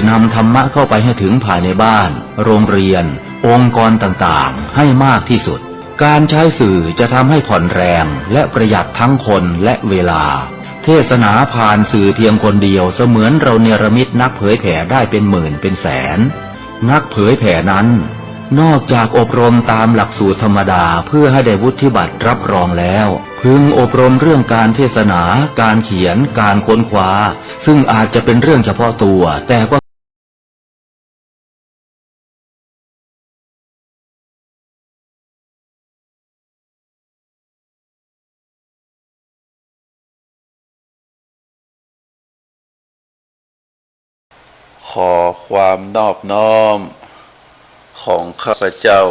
นำธรรมะเข้าไปให้ถึงภายในบ้านโรงเรียนองค์กรต่างๆให้มากที่สุดการใช้สื่อจะทำให้ผ่อนแรงและประหยัดทั้งคนและเวลาเทศนาผ่านสื่อเพียงคนเดียวเสมือนเราเนรมิตนักเผยแผ่ได้เป็นหมื่นเป็นแสนนักเผยแผ่นั้นนอกจากอบรมตามหลักสูตรธรรมดาเพื่อให้ได้วุฒิบัตรรับรองแล้วพึงอบรมเรื่องการเทศนาการเขียนการค้นคว้าซึ่งอาจจะเป็นเรื่องเฉพาะตัวแต่ก็ขอความนอบน้อมของข้าพเจ้า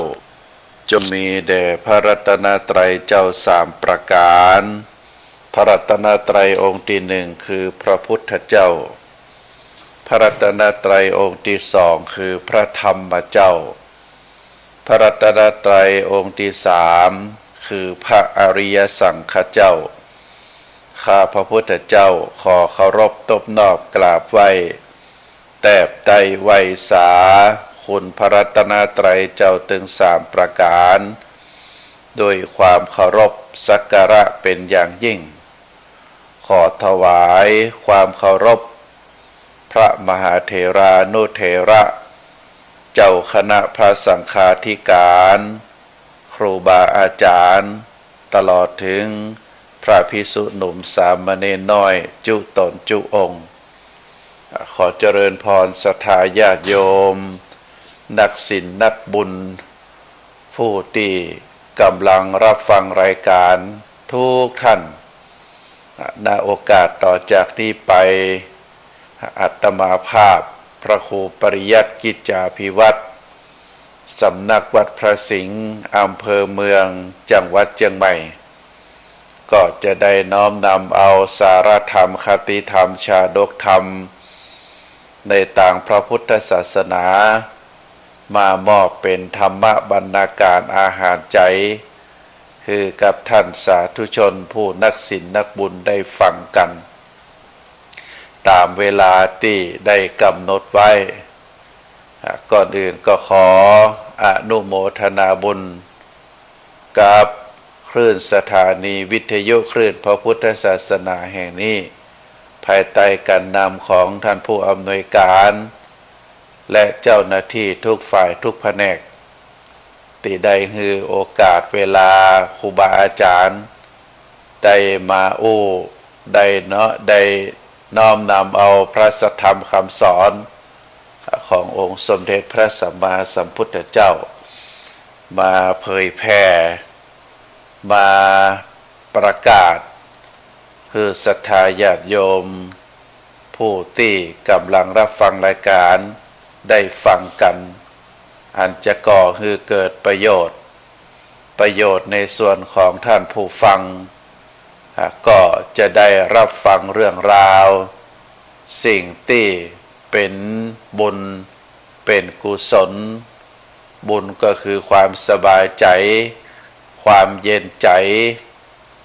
จงมีแด่พระรัตนตรัยเจ้าสามประการพระรัตนตรัยองค์ที่หนึ่งคือพระพุทธเจ้าพระรัตนตรัยองค์ที่สองคือพระธรรมเจ้าพระรัตนตรัยองค์ที่สามคือพระอริยสังฆเจ้าข้าพระพุทธเจ้าขอเคารพตบนอบกราบไหว้แตบใดไหวสาคุณพระรัตนตรัยเจ้าถึงสามประการโดยความเคารพสักการะเป็นอย่างยิ่งขอถวายความเคารพพระมหาเถรานุเถระเจ้าคณะพระสังฆาธิการครูบาอาจารย์ตลอดถึงพระภิกษุหนุ่มสามเณรน้อยจุตนจุองค์ขอเจริญพรศรัทธาญาติโยมนักศีลนักบุญผู้ที่กำลังรับฟังรายการทุกท่านณโอกาสต่อจากนี้ไปอาตมาภาพพระครูปริยัติกิจจาภิวัตรสำนักวัดพระสิงห์อำเภอเมืองจังหวัดเชียงใหม่ก็จะได้น้อมนำเอาสารธรรมคติธรรมชาดกธรรมในต่างพระพุทธศาสนามามอบเป็นธรรมบรรณาการอาหารใจคือกับท่านสาธุชนผู้นักศีลนักบุญได้ฟังกันตามเวลาที่ได้กำหนดไว้ก่อนอื่นก็ขออนุโมทนาบุญกับคลื่นสถานีวิทยุคลื่นพระพุทธศาสนาแห่งนี้ภายใต้การนำของท่านผู้อำนวยการและเจ้าหน้าที่ทุกฝ่ายทุกแผนกที่ได้ให้โอกาสเวลาครูบาอาจารย์ได้มาได้น้อมนำเอาพระสัทธรรมคำสอนขององค์สมเด็จพระสัมมาสัมพุทธเจ้ามาเผยแผ่มาประกาศคือศรัทธาญาติโยมผู้ที่กำลังรับฟังรายการได้ฟังกันอันจะก่อคือเกิดประโยชน์ในส่วนของท่านผู้ฟังก็จะได้รับฟังเรื่องราวสิ่งที่เป็นบุญเป็นกุศลบุญก็คือความสบายใจความเย็นใจ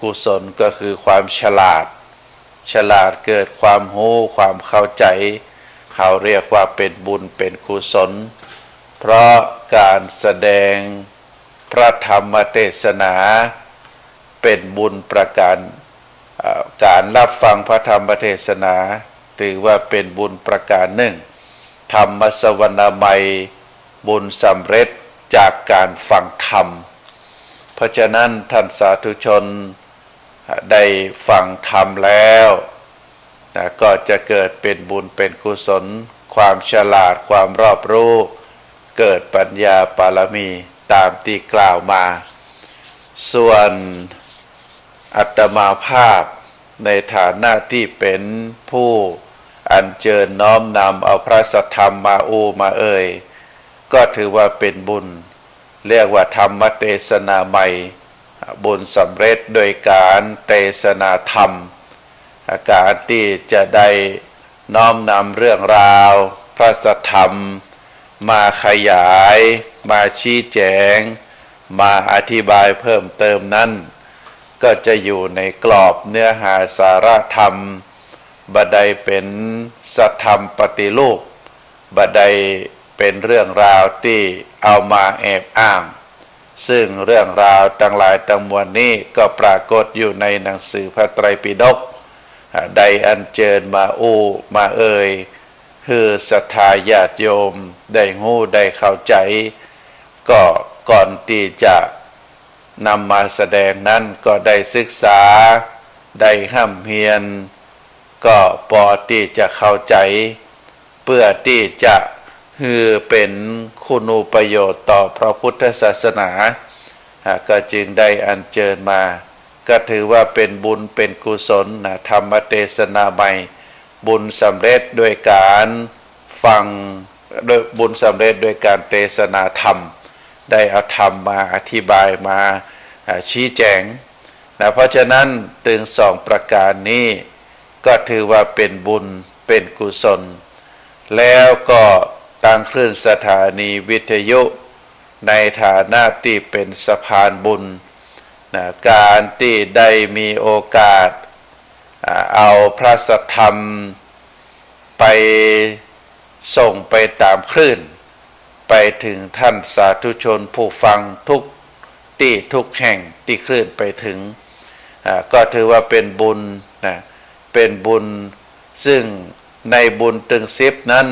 กุศลก็คือความฉลาดเกิดความรู้ความเข้าใจเขาเรียกว่าเป็นบุญเป็นกุศลเพราะการแสดงพระธรรมเทศนาเป็นบุญประการการรับฟังพระธรรมเทศนาถือว่าเป็นบุญประการหนึ่งธรรมสวนามัยบุญสำเร็จจากการฟังธรรมเพราะฉะนั้นท่านสาธุชนได้ฟังธรรมแล้วก็จะเกิดเป็นบุญเป็นกุศลความฉลาดความรอบรู้เกิดปัญญาปารมีตามที่กล่าวมาส่วนอาตมาภาพในฐานะที่เป็นผู้อัญเชิญน้อมนำเอาพระสัทธรรมมาเอ่ยก็ถือว่าเป็นบุญเรียกว่าธรรมเทศนาใหม่บุญสำเร็จโดยการเทศนาธรรมการที่จะได้น้อมนำเรื่องราวพระสัทธรรมมาขยายมาชี้แจงมาอธิบายเพิ่มเติมนั้นก็จะอยู่ในกรอบเนื้อหาสาระธรรม บัดใดเป็นสัทธรรมปฏิรูป บัดใดเป็นเรื่องราวที่เอามาแอบอ้างซึ่งเรื่องราวทั้งหลายทั้งมวลนี้ก็ปรากฏอยู่ในหนังสือพระไตรปิฎกได้อัญเชิญมามาเอ่ยคือศรัทธาญาติโยมได้หู้ได้เข้าใจก็ก่อนที่จะนำมาแสดงนั้นก็ได้ศึกษาได้ห้ำเฮียนก็พอที่จะเข้าใจเพื่อที่จะคือเป็นคุณูประโยชน์ต่อพระพุทธศาสนาก็จึงได้อัญเชิญมาก็ถือว่าเป็นบุญเป็นกุศลธรรมเทศนาใหม่บุญสำเร็จด้วยการฟังด้วยบุญสำเร็จด้วยการเทศนาธรรมได้เอาธรรมมาอธิบายมาชี้แจงเพราะฉะนั้นถึงสองประการนี้ก็ถือว่าเป็นบุญเป็นกุศลแล้วก็ตั้งคลื่นสถานีวิทยุในฐานะที่เป็นสะพานบุญการที่ได้มีโอกาสเอาพระสัทธรรมไปส่งไปตามคลื่นไปถึงท่านสาธุชนผู้ฟังทุกที่ทุกแห่งที่คลื่นไปถึงก็ถือว่าเป็นบุญเป็นบุญซึ่งในบุญตึงซิบนั้น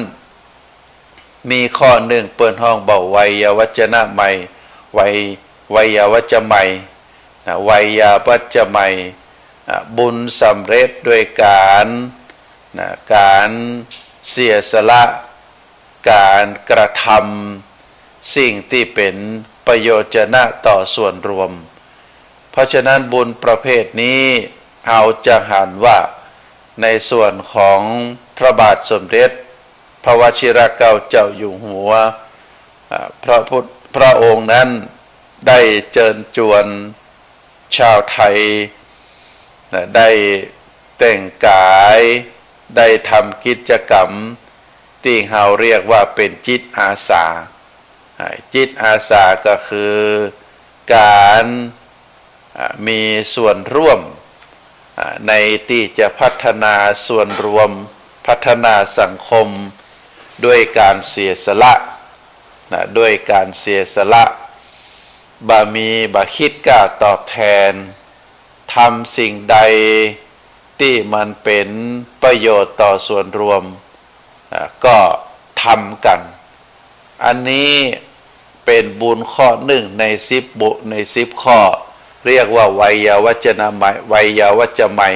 มีข้อหนึ่งเปิดห้องเบาวัยวัจนะใหม่วัยวัจใหม่วัยวัจใหม่บุญสำเร็จด้วยการเสียสละการกระทำสิ่งที่เป็นประโยชนะต่อส่วนรวมเพราะฉะนั้นบุญประเภทนี้เอาจะหันว่าในส่วนของพระบาทสมเด็จพระวชิรเกล้าเจ้าอยู่หัวพระองค์นั้นได้เชิญชวนชาวไทยได้แต่งกายได้ทำกิจกรรมที่เราเรียกว่าเป็นจิตอาสาจิตอาสาก็คือการมีส่วนร่วมในที่จะพัฒนาส่วนรวมพัฒนาสังคมด้วยการเสียสละด้วยการเสียสละบาคิดกล้าตอบแทนทำสิ่งใดที่มันเป็นประโยชน์ต่อส่วนรวมก็ทำกันอันนี้เป็นบุญข้อหนึ่งใน10ข้อเรียกว่าวัยวัจนะใหม่วัยวัจใหม่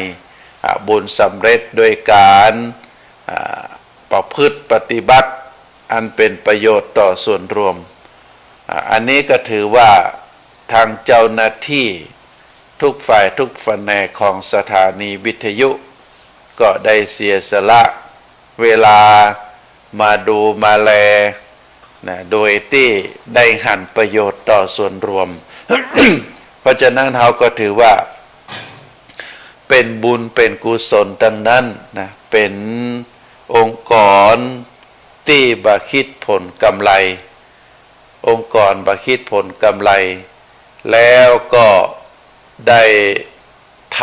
บุญสำเร็จด้วยการประพฤติปฏิบัติอันเป็นประโยชน์ต่อส่วนรวมอันนี้ก็ถือว่าทางเจ้าหน้าที่ทุกฝ่ายทุกแผนกของสถานีวิทยุก็ได้เสียสละเวลามาดูมาแลโดยที่ได้หันประโยชน์ต่อส่วนรวม เพราะฉะนั้นเราก็ถือว่าเป็นบุญเป็นกุศลดังนั้นเป็นองค์กรที่บาคิดผลกำไรองค์กรบาคิดผลกำไรแล้วก็ได้ท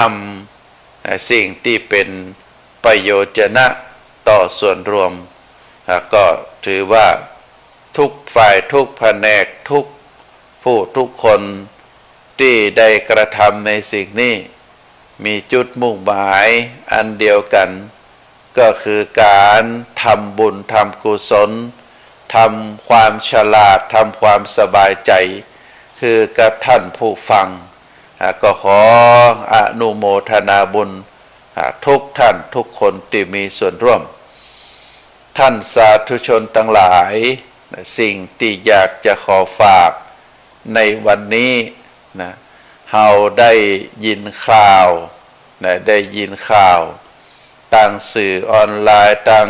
ำสิ่งที่เป็นประโยชนะต่อส่วนรวมก็ถือว่าทุกฝ่ายทุกแผนกทุกผู้ทุกคนที่ได้กระทำในสิ่งนี้มีจุดมุ่งหมายอันเดียวกันก็คือการทำบุญทำกุศลทำความฉลาดทำความสบายใจคือกับท่านผู้ฟังก็ขออนุโมทนาบุญทุกท่านทุกคนที่มีส่วนร่วมท่านสาธุชนทั้งหลายสิ่งที่อยากจะขอฝากในวันนี้เราได้ยินข่าวได้ยินข่าวทางสื่อออนไลน์ทาง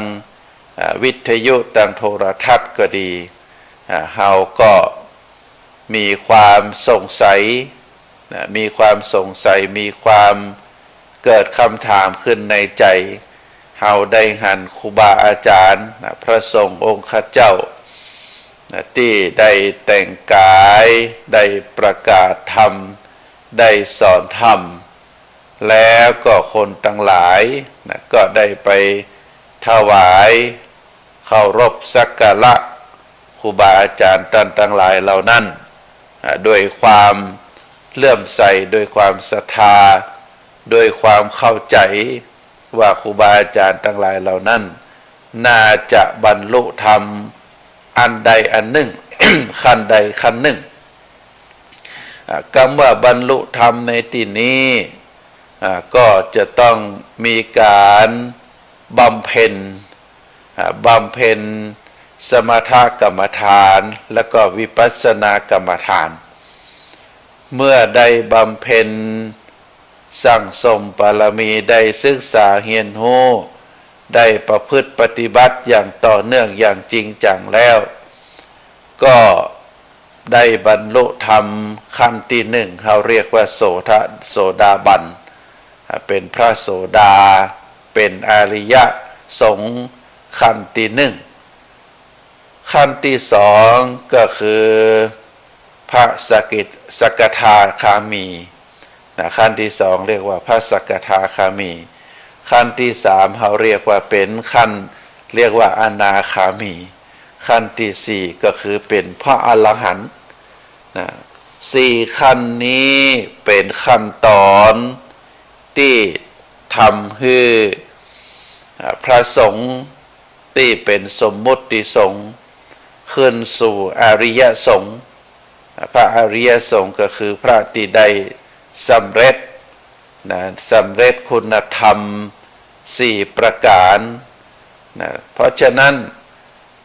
วิทยุทางโทรทัศน์ก็ดีเราก็มีความสงสัยมีความเกิดคำถามขึ้นในใจเราได้หันครูบาอาจารย์พระสงฆ์องค์ข้าเจ้าที่ได้แต่งกายได้ประกาศธรรมได้สอนธรรมแล้วก็คนทั้งหลายก็ได้ไปถวายเค เคารพสักการะครูบาอาจารย์ท่านทั้งหลายเหล่านั้นด้วยความเลื่อมใสด้วยความศรัทธาด้วยความเข้าใจว่าครูบาอาจารย์ทั้งหลายเหล่านั้นน่าจะบรรลุธรรมอันใดอันหนึ่ง ขั้นใดขั้นหนึ่งคำว่าบรรลุธรรมในที่นี้ก็จะต้องมีการบำเพ็ญสมถกรรมฐานและก็วิปัสสนากรรมฐานเมื่อได้บำเพ็ญสั่งสมบารมีได้ศึกษาเรียนรู้ได้ประพฤติปฏิบัติอย่างต่อเนื่องอย่างจริงจังแล้วก็ได้บรรลุธรรมขั้นที่หนึ่งเขาเรียกว่าโสดาบันเป็นพระโสดาเป็นอริยสงฆ์ขั้นที่หนึ่งขั้นที่สองก็คือพระสกทาคามีขั้นที่สองเรียกว่าพระสกทาคามีขั้นที่สามเขาเรียกว่าเป็นขั้นเรียกว่าอนาคามีขั้นที่สี่ก็คือเป็นพระอรหันต์สี่ขั้นนี้เป็นขั้นตอนที่ทำให้พระสงฆ์ที่เป็นสมมุติสงฆ์ขึ้นสู่อริยสงฆ์พระอริยสงฆ์ก็คือพระที่ได้สำเร็จคุณธรรมสี่ประการเพราะฉะนั้น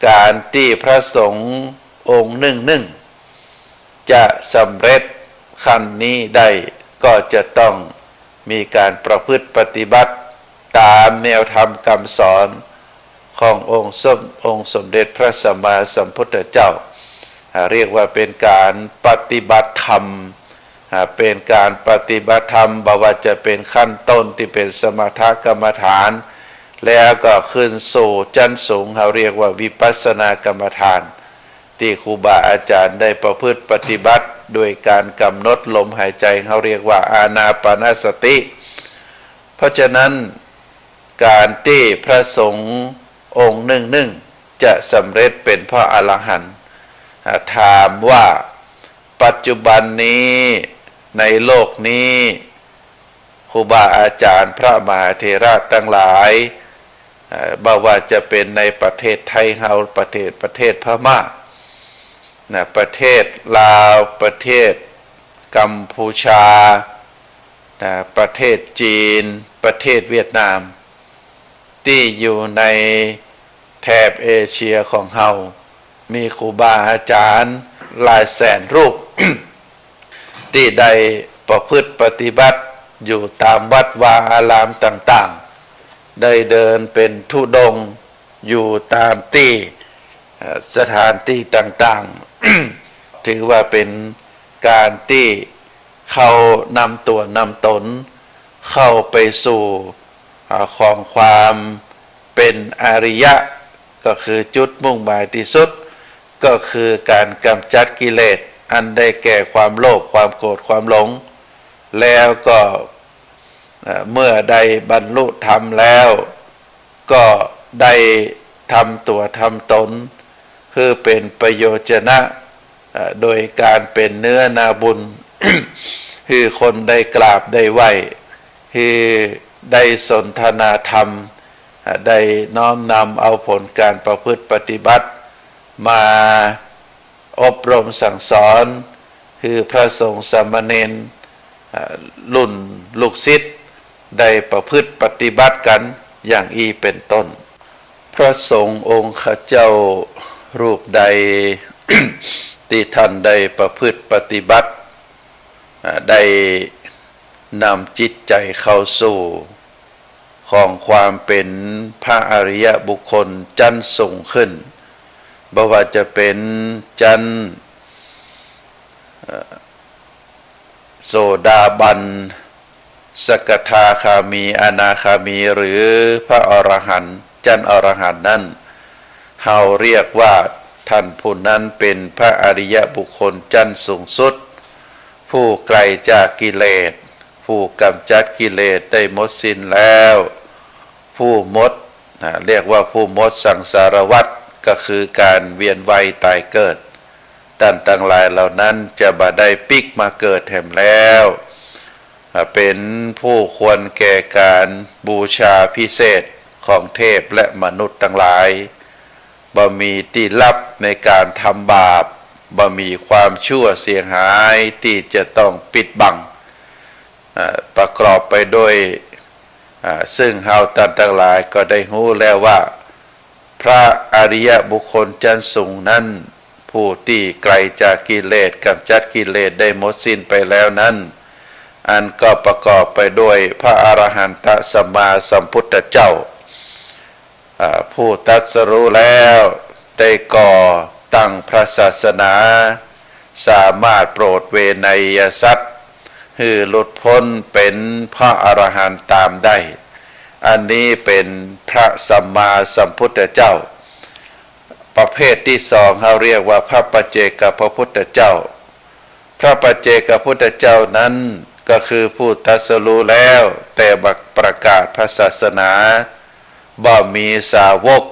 การที่พระสงฆ์องค์หนึ่งจะสำเร็จขั้นนี้ได้ก็จะต้องมีการประพฤติปฏิบัติตามแนวธรรมคำสอนขององค์สมเด็จพระสัมมาสัมพุทธเจ้าเรียกว่าเป็นการปฏิบัติธรรมเป็นการปฏิบัติธรรมบ่ว่าจะเป็นขั้นต้นที่เป็นสมถกรรมฐานแล้วก็ขึ้นสู่ชั้นสูงเขาเรียกว่าวิปัสสนากรรมฐานที่ครูบาอาจารย์ได้ประพฤติปฏิบัติโดยการกำหนดลมหายใจเขาเรียกว่าอานาปานสติเพราะฉะนั้นการที่พระสงฆ์องค์หนึ่งจะสำเร็จเป็นพระอรหันต์ถามว่าปัจจุบันนี้ในโลกนี้ครูบาอาจารย์พระมหาเถระทั้งหลายบ่ว่าจะเป็นในประเทศไทยเฮาประเทศพม่าประเทศลาวประเทศกัมพูชาประเทศจีนประเทศเวียดนามที่อยู่ในแถบเอเชียของเฮามีครูบาอาจารย์หลายแสนรูป ที่ได้ประพฤติปฏิบัติอยู่ตามวัดวาอารามต่างๆได้เดินเป็นธุดงค์อยู่ตามที่สถานที่ต่างๆ ถือว่าเป็นการที่เขานำตัวนำตนเข้าไปสู่ของความเป็นอริยะก็คือจุดมุ่งหมายที่สุดก็คือการกำจัดกิเลสอันได้แก่ความโลภความโกรธความหลงแล้วก็เมื่อได้บรรลุธรรมแล้วก็ได้ทำตัวทำตนคือเป็นประโยชนะโดยการเป็นเนื้อนาบุญ คือคนได้กราบได้ไหว้คือได้สนทนาธรรมได้น้อมนำเอาผลการประพฤติปฏิบัติมาอบรมสั่งสอนคือพระสงฆ์สามเณรรุ่นลูกศิษย์ได้ประพฤติปฏิบัติกันอย่างเป็นต้นพระสงฆ์องค์ข้าเจ้ารูปใด ที่ท่านได้ประพฤติปฏิบัติได้นำจิตใจเข้าสู่ของความเป็นพระอริยบุคคลชั้นสูงขึ้นบ่ว่าจะเป็นชั้นโสดาบันสกทาคามีอนาคามีหรือพระอรหันต์ชั้นอรหันต์นั้นเฮาเรียกว่าท่านผู้นั้นเป็นพระอริยบุคคลชั้นสูงสุดผู้ไกลจากกิเลสผู้กำจัดกิเลสได้หมดสิ้นแล้วผู้หมดเรียกว่าผู้หมดสังสารวัฏ ก็คือการเวียนว่ายตายเกิดท่านทั้งหลายเหล่านั้นจะบ่ได้ปิกมาเกิดแห่งแล้วเป็นผู้ควรแก่การบูชาพิเศษของเทพและมนุษย์ทั้งหลายบ่มีที่ลับในการทำบาปบ่มีความชั่วเสียหายที่จะต้องปิดบังประกอบไปด้วยซึ่งเฮาท่านทั้งหลายก็ได้รู้แล้วว่าพระอริยบุคคลชั้นสูงนั้นผู้ที่ไกลจากกิเลสกำจัดกิเลสได้หมดสิ้นไปแล้วนั้นอันก็ประกอบไปด้วยพระอรหันตสัมมาสัมพุทธเจ้าผู้ตรัสรู้แล้วได้ก่อตั้งพระศาสนาสามารถโปรดเวไนยสัตว์ให้หลุดพ้นเป็นพระอรหันต์ตามได้อันนี้เป็นพระสัมมาสัมพุทธเจ้าประเภทที่สองเขาเรียกว่าพระปัจเจกพระพุทธเจ้าพระปัจเจกพุทธเจ้านั้นก็คือผู้ตรัสรู้แล้วแต่บักประกาศพระศาสนาบ่มีสาวก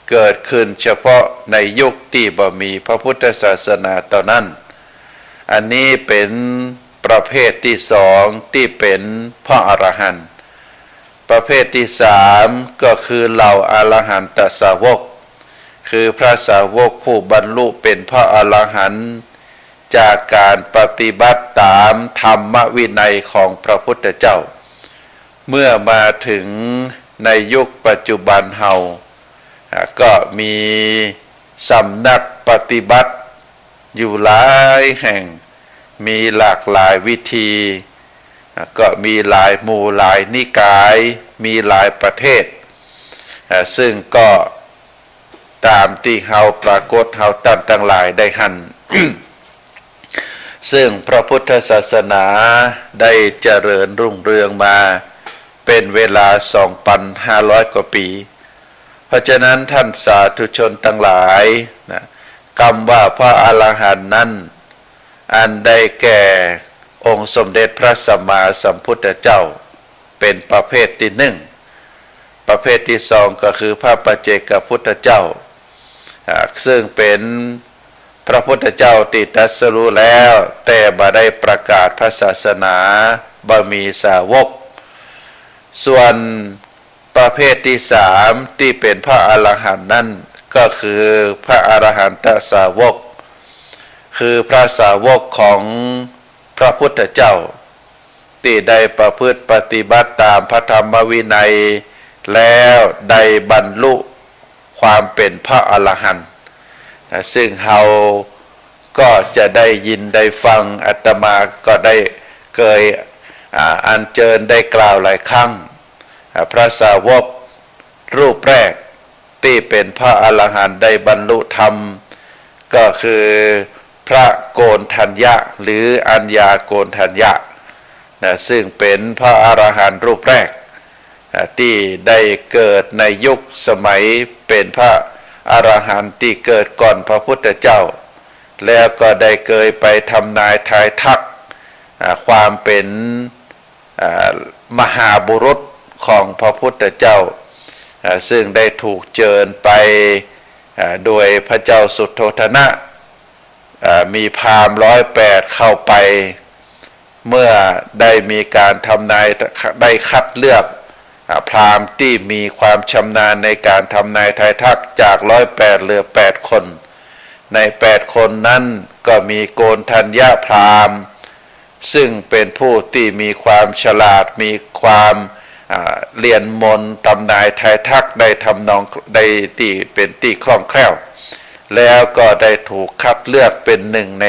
เกิดขึ้นเฉพาะในยุคที่บ่มีพระพุทธศาสนาเท่านั้นอันนี้เป็นประเภทที่สองที่เป็นพระอรหันต์ประเภทที่สามก็คือเหล่าอรหันตสาวกคือพระสาวกผู้บรรลุเป็นพระอรหันต์จากการปฏิบัติตามธรรมวินัยของพระพุทธเจ้าเมื่อมาถึงในยุคปัจจุบันเฮาก็มีสำนักปฏิบัติอยู่หลายแห่งมีหลากหลายวิธีก็มีหลายหมู่หลายนิกายมีหลายประเทศซึ่งก็ตามที่เฮาปรากฏเฮาตั้งทั้งหลายได้หัน ซึ่งพระพุทธศาสนาได้เจริญรุ่งเรืองมาเป็นเวลา 2,500 กว่าปีเพราะฉะนั้นท่านสาธุชนทั้งหลายนะคำว่าพระอรหันต์นั้นอันได้แก่องค์สมเด็จพระสัมมาสัมพุทธเจ้าเป็นประเภทที่หนึ่งประเภทที่สองก็คือพระปัจเจกพุทธเจ้าซึ่งเป็นพระพุทธเจ้าที่ตรัสรู้แล้วแต่บ่ได้ประกาศพระศาสนาบ่มีสาวกส่วนประเภทที่สามที่เป็นพระอรหันต์นั่นก็คือพระอรหันตสาวกคือพระสาวกของพระพุทธเจ้าที่ได้ประพฤติปฏิบัติตามพระธรรมวินัยแล้วได้บรรลุความเป็นพระอรหันต์ซึ่งเราก็จะได้ยินได้ฟังอาตมาก็ได้เคยอัญเชิญได้กล่าวหลายครั้งพระสาวกรูปแรกที่เป็นพระอรหันต์ได้บรรลุธรรมก็คือพระโกณทัญญะหรืออัญญาโกณทัญญะซึ่งเป็นพระอรหันต์รูปแรกที่ได้เกิดในยุคสมัยเป็นพระอรหันต์ที่เกิดก่อนพระพุทธเจ้าแล้วก็ได้เคยไปทำนายทายทักความเป็นมหาบุรุษของพระพุทธเจ้าซึ่งได้ถูกเชิญไปโดยพระเจ้าสุโธทนะมีพราหมณ์108เข้าไปเมื่อได้มีการทำนายได้คัดเลือกพราหมณ์ที่มีความชำนาญในการทำนายทายทักจาก108เหลือ8คนใน8คนนั้นก็มีโกณทัญญะพราหมณ์ซึ่งเป็นผู้ที่มีความฉลาดมีความเรียนมนต์ทำนายทายทักได้ทำนองได้ที่เป็นที่คล่องแคล่วแล้วก็ได้ถูกคัดเลือกเป็น1 ใน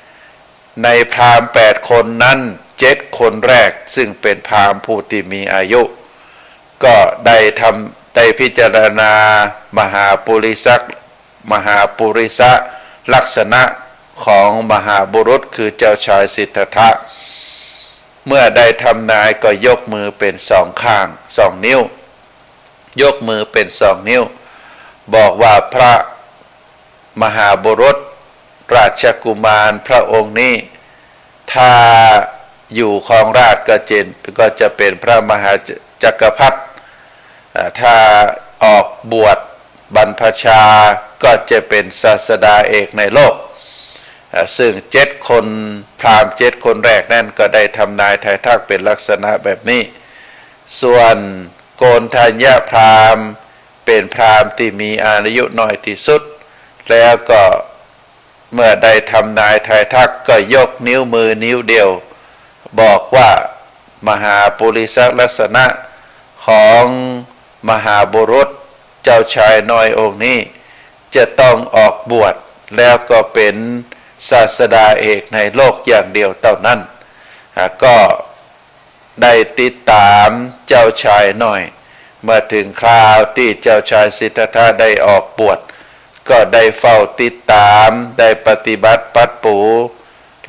8ในพราหมณ์8คนนั้น7คนแรกซึ่งเป็นพราหมณ์ผู้ที่มีอายุก็ได้พิจารณามหาปุริสลักษณะของมหาบุรุษคือเจ้าชายสิทธัตถะเมื่อได้ทำนายก็ยกมือเป็น2 ข้าง2 นิ้วยกมือเป็น2 นิ้วบอกว่าพระมหาบุรุษราชกุมารพระองค์นี้ถ้าอยู่ครองราชก็จะเป็นพระมหาจักรพรรดิถ้าออกบวช บรรพชาก็จะเป็นศาสดาเอกในโลกซึ่ง7 คนพราหมณ์7 คนแรกนั่นก็ได้ทำนายทายทักเป็นลักษณะแบบนี้ส่วนโกณฑัญญพราหมณ์เป็นพราหมณ์ที่มีอายุน้อยที่สุดแล้วก็เมื่อได้ทำนายทายทักก็ยกนิ้วมือนิ้วเดียวบอกว่ามหาปุริสลักษณะของมหาบุรุษเจ้าชายน้อยองค์นี้จะต้องออกบวชแล้วก็เป็นศาสดาเอกในโลกอย่างเดียวเท่านั้นก็ได้ติดตามเจ้าชายน้อยเมื่อถึงคราวที่เจ้าชายสิทธัตถะได้ออกบวชก็ได้เฝ้าติดตามได้ปฏิบัติปัดปู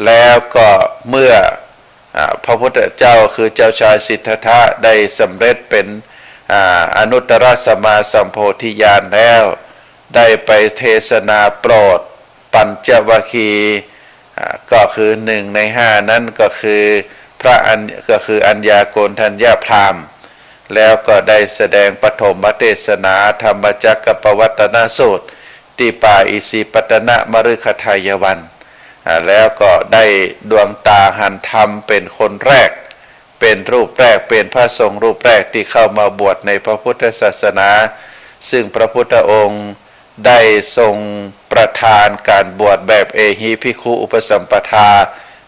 แล้วก็เมื่อพระพุทธเจ้าคือเจ้าชายสิทธัตถะได้สำเร็จเป็นอนุตตรสัมมาสัมโพธิญาณแล้วได้ไปเทศนาโปรดปัญจวัคคีย์ก็คือ1 ใน 5นั้นก็คือก็คืออัญญาโกณฑัญญพราหมณ์แล้วก็ได้แสดงปฐมเทศนาธรรมจักรปวัตตนสูตรที่ป่าอิสิปตนมฤคทายวันแล้วก็ได้ดวงตาหันธรรมเป็นคนแรกเป็นรูปแรกเป็นพระสงฆ์รูปแรกที่เข้ามาบวชในพระพุทธศาสนาซึ่งพระพุทธองค์ได้ทรงประทานการบวชแบบเอหิภิกขุอุปสัมปทา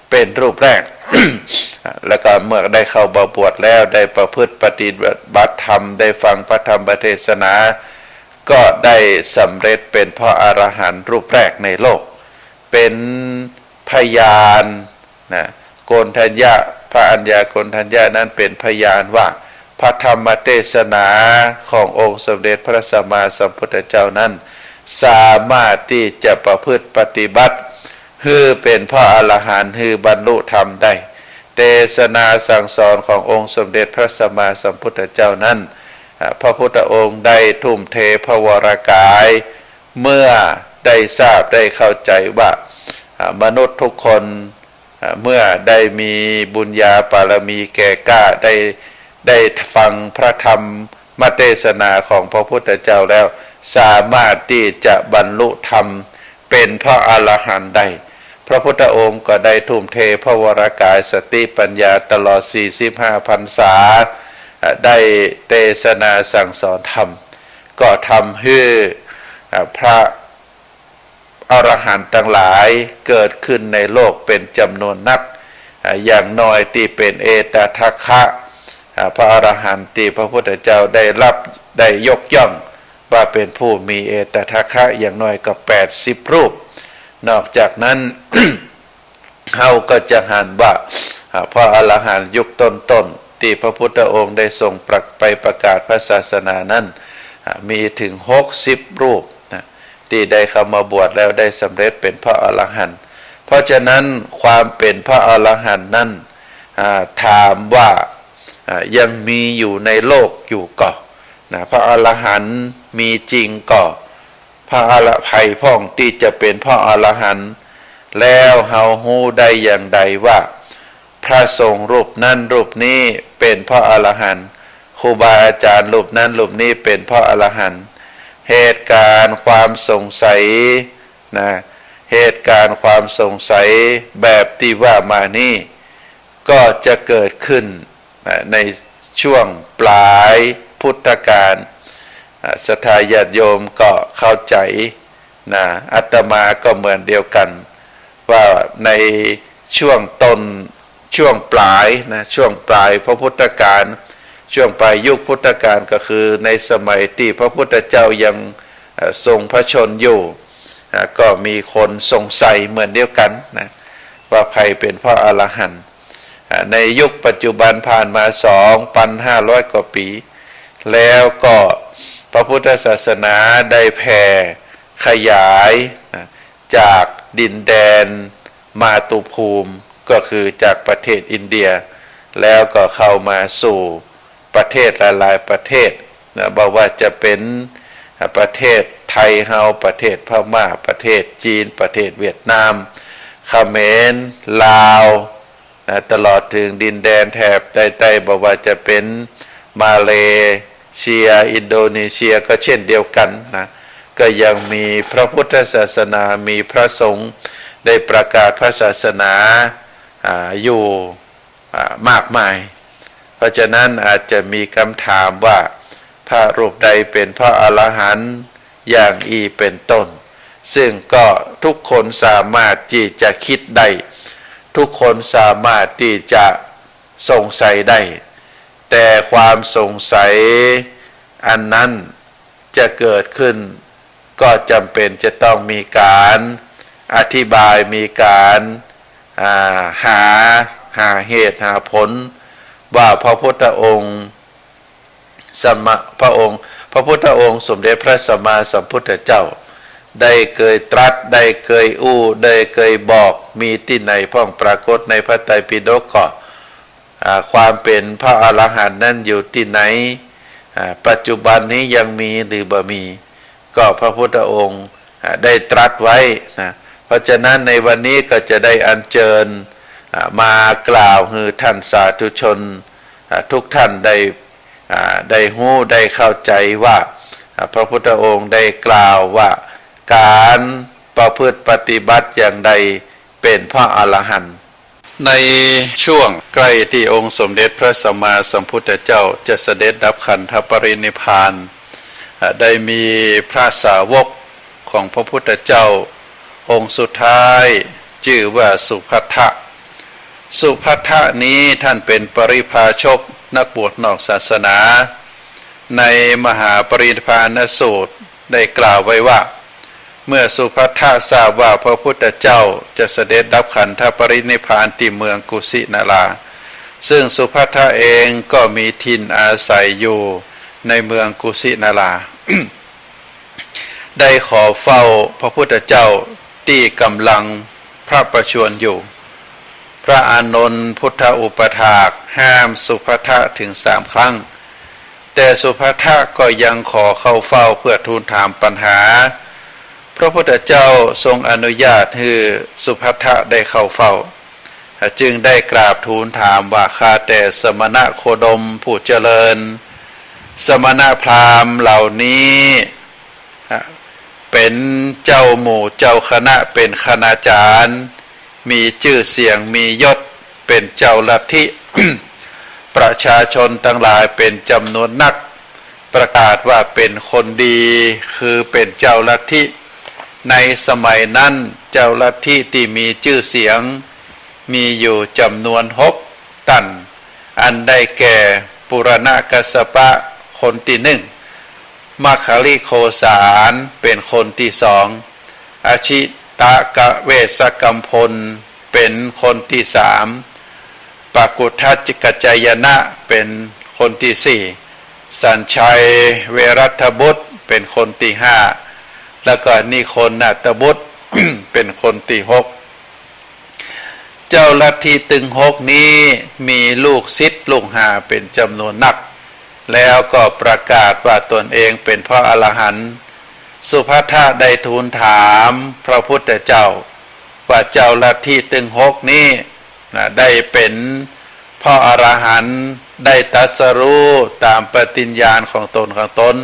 เป็นรูปแรก แล้วก็เมื่อได้เข้ามาบวชแล้วได้ประพฤติปฏิบัติธรรมได้ฟังพระธรรมเทศนาก็ได้สำเร็จเป็นพระอรหันต์รูปแรกในโลกเป็นพยานนะโกณฑัญญะพระอัญญาโกณฑัญญะนั้นเป็นพยานว่าพระธรรมเทศนาขององค์สมเด็จพระสัมมาสัมพุทธเจ้านั้นสามารถที่จะประพฤติปฏิบัติคือเป็นพระอรหันต์คือบรรลุธรรมได้เทศนาสั่งสอนขององค์สมเด็จพระสัมมาสัมพุทธเจ้านั้นพระพุทธองค์ได้ทุ่มเทพระวรกายเมื่อได้ทราบได้เข้าใจว่ามนุษย์ทุกคนเมื่อได้มีบุญญาบารมีแก่กล้าได้ฟังพระธรรมเทศนาของพระพุทธเจ้าแล้วสามารถที่จะบรรลุธรรมเป็นพระอรหันต์ได้พระพุทธองค์ก็ได้ทุ่มเทพระวรกายสติปัญญาตลอด45 พรรษาได้เทศนาสั่งสอนธรรมก็ทำให้พระอรหันต์ทั้งหลายเกิดขึ้นในโลกเป็นจำนวนนักอย่างน้อยที่เป็นเอตทัคคะพระอรหันต์ที่พระพุทธเจ้าได้ยกย่องว่าเป็นผู้มีเอตทัคคะอย่างน้อยก็80 รูปนอกจากนั้น เขาก็จะหันว่าพระอรหันต์ยุคต้นๆที่พระพุทธองค์ได้ทรงไปประกาศพระศาสนานั้นมีถึง60 รูปที่ได้เข้ามาบวชแล้วได้สำเร็จเป็นพระอรหันต์เพราะฉะนั้นความเป็นพระอรหันต์นั้นถามว่ายังมีอยู่ในโลกอยู่ก่อนพระอรหันต์มีจริงก่อนพระอรหันต์พ่องที่จะเป็นพระอรหันต์แล้วเฮาฮู้ได้อย่างใดว่าพระสงฆ์รูปนั้นรูปนี้เป็นพระอรหันต์ครูบาอาจารย์รูปนั้นรูปนี้เป็นพระอรหันต์เหตุการณ์ความสงสัยเหตุการณ์ความสงสัยแบบที่ว่ามานี่ก็จะเกิดขึ้นในช่วงปลายพุทธกาลศรัทธาญาติโยมก็เข้าใจอาตมาก็เหมือนเดียวกันว่าในช่วงต้นช่วงปลายช่วงปลายพระพุทธกาลช่วงปลายยุคพุทธกาลก็คือในสมัยที่พระพุทธเจ้ายังทรงพระชนอยู่ก็มีคนสงสัยเหมือนเดียวกันว่าใครเป็นพระอรหันต์ในยุคปัจจุบันผ่านมา 2,500 กว่าปีแล้วก็พระพุทธศาสนาได้แผ่ขยายจากดินแดนมาตุภูมิก็คือจากประเทศอินเดียแล้วก็เข้ามาสู่ประเทศหลายๆประเทศบอกว่าจะเป็นประเทศไทยเฮาประเทศพม่าประเทศจีนประเทศเวียดนามเขมรลาวตลอดถึงดินแดนแถบใต้ๆบอกว่าจะเป็นมาเลเซียอินโดนีเซียก็เช่นเดียวกัน ก็ยังมีพระพุทธศาสนามีพระสงฆ์ได้ประกาศพระศาสนาอยู่มากมายเพราะฉะนั้นอาจจะมีคำถามว่าพระรูปใดเป็นพระอรหันต์อย่างอีเป็นต้นซึ่งก็ทุกคนสามารถที่จะคิดได้ทุกคนสามารถที่จะสงสัยได้แต่ความสงสัยอันนั้นจะเกิดขึ้นก็จำเป็นจะต้องมีการอธิบายมีการหาเหตุหาผลว่าพระพุทธองค์พระพุทธองค์สมเด็จพระสัมมาสัมพุทธเจ้าได้เคยตรัสได้เคยได้เคยบอกมีที่ไหนพ้องปรากฏในพระไตรปิฎกก็ความเป็นพระอรหันต์นั้นอยู่ที่ไหนปัจจุบันนี้ยังมีหรือบ่มีก็พระพุทธองค์ได้ตรัสไว้นะเพราะฉะนั้นในวันนี้ก็จะได้อัญเชิญมากล่าวให้ท่านสาธุชนทุกท่านได้รู้ได้เข้าใจว่าพระพุทธองค์ได้กล่าวว่าการประพฤติปฏิบัติอย่างใดเป็นพระอรหันต์ในช่วงใกล้ที่องค์สมเด็จพระสัมมาสัมพุทธเจ้าจะเสด็จดับขันธปรินิพพานได้มีพระสาวกของพระพุทธเจ้าองค์สุดท้ายชื่อว่าสุภัททะสุภัททะนี้ท่านเป็นปริพาชกนักบวชนอกศาสนาในมหาปรินิพพานสูตรได้กล่าวไว้ว่าเมื่อสุภัททะทราบว่าพระพุทธเจ้าจะเสด็จดับขันธปรินิพพานที่เมืองกุสินาราซึ่งสุภัททะเองก็มีถิ่นอาศัยอยู่ในเมืองกุสินารา ได้ขอเฝ้าพระพุทธเจ้าที่กำลังพระประชวรอยู่พระอานนท์พุทธอุปถากห้ามสุภัททะถึง3 ครั้งแต่สุภัททะก็ยังขอเข้าเฝ้าเพื่อทูลถามปัญหาพระพุทธเจ้าทรงอนุญาตให้สุภัททะได้เข้าเฝ้าจึงได้กราบทูลถามว่าข้าแต่สมณะโคดมผู้เจริญสมณะพราหมณ์เหล่านี้เป็นเจ้าหมู่เจ้าคณะเป็นคณาจารย์มีชื่อเสียงมียศเป็นเจ้าลัทธิ ประชาชนทั้งหลายเป็นจำนวนนักประกาศว่าเป็นคนดีคือเป็นเจ้าลัทธิในสมัยนั้นเจ้าลัทธิที่มีชื่อเสียงมีอยู่จำนวน6 ท่านอันได้แก่ปุรณกัสสปะคนที่1มัคคลิโคสารเป็นคนที่2อาชิตกะเวสกัมพลเป็นคนที่3ปกุทัจจิกจายนะเป็นคนที่4สัญชัยเวรัตบุตรเป็นคนที่5แล้วก็นิโคนัตบุตร เป็นคนที่6เจ้าลัทธิตึง6นี้มีลูกศิษย์ลูกหาเป็นจำนวนนักแล้วก็ประกาศว่าตนเองเป็นพระอรหันต์สุภัททะได้ทูลถามพระพุทธเจ้าว่าเจ้าลัทธิตึง6นี้ได้เป็นพระอรหันต์ได้ตรัสรู้ตามปฏิญญาณของตน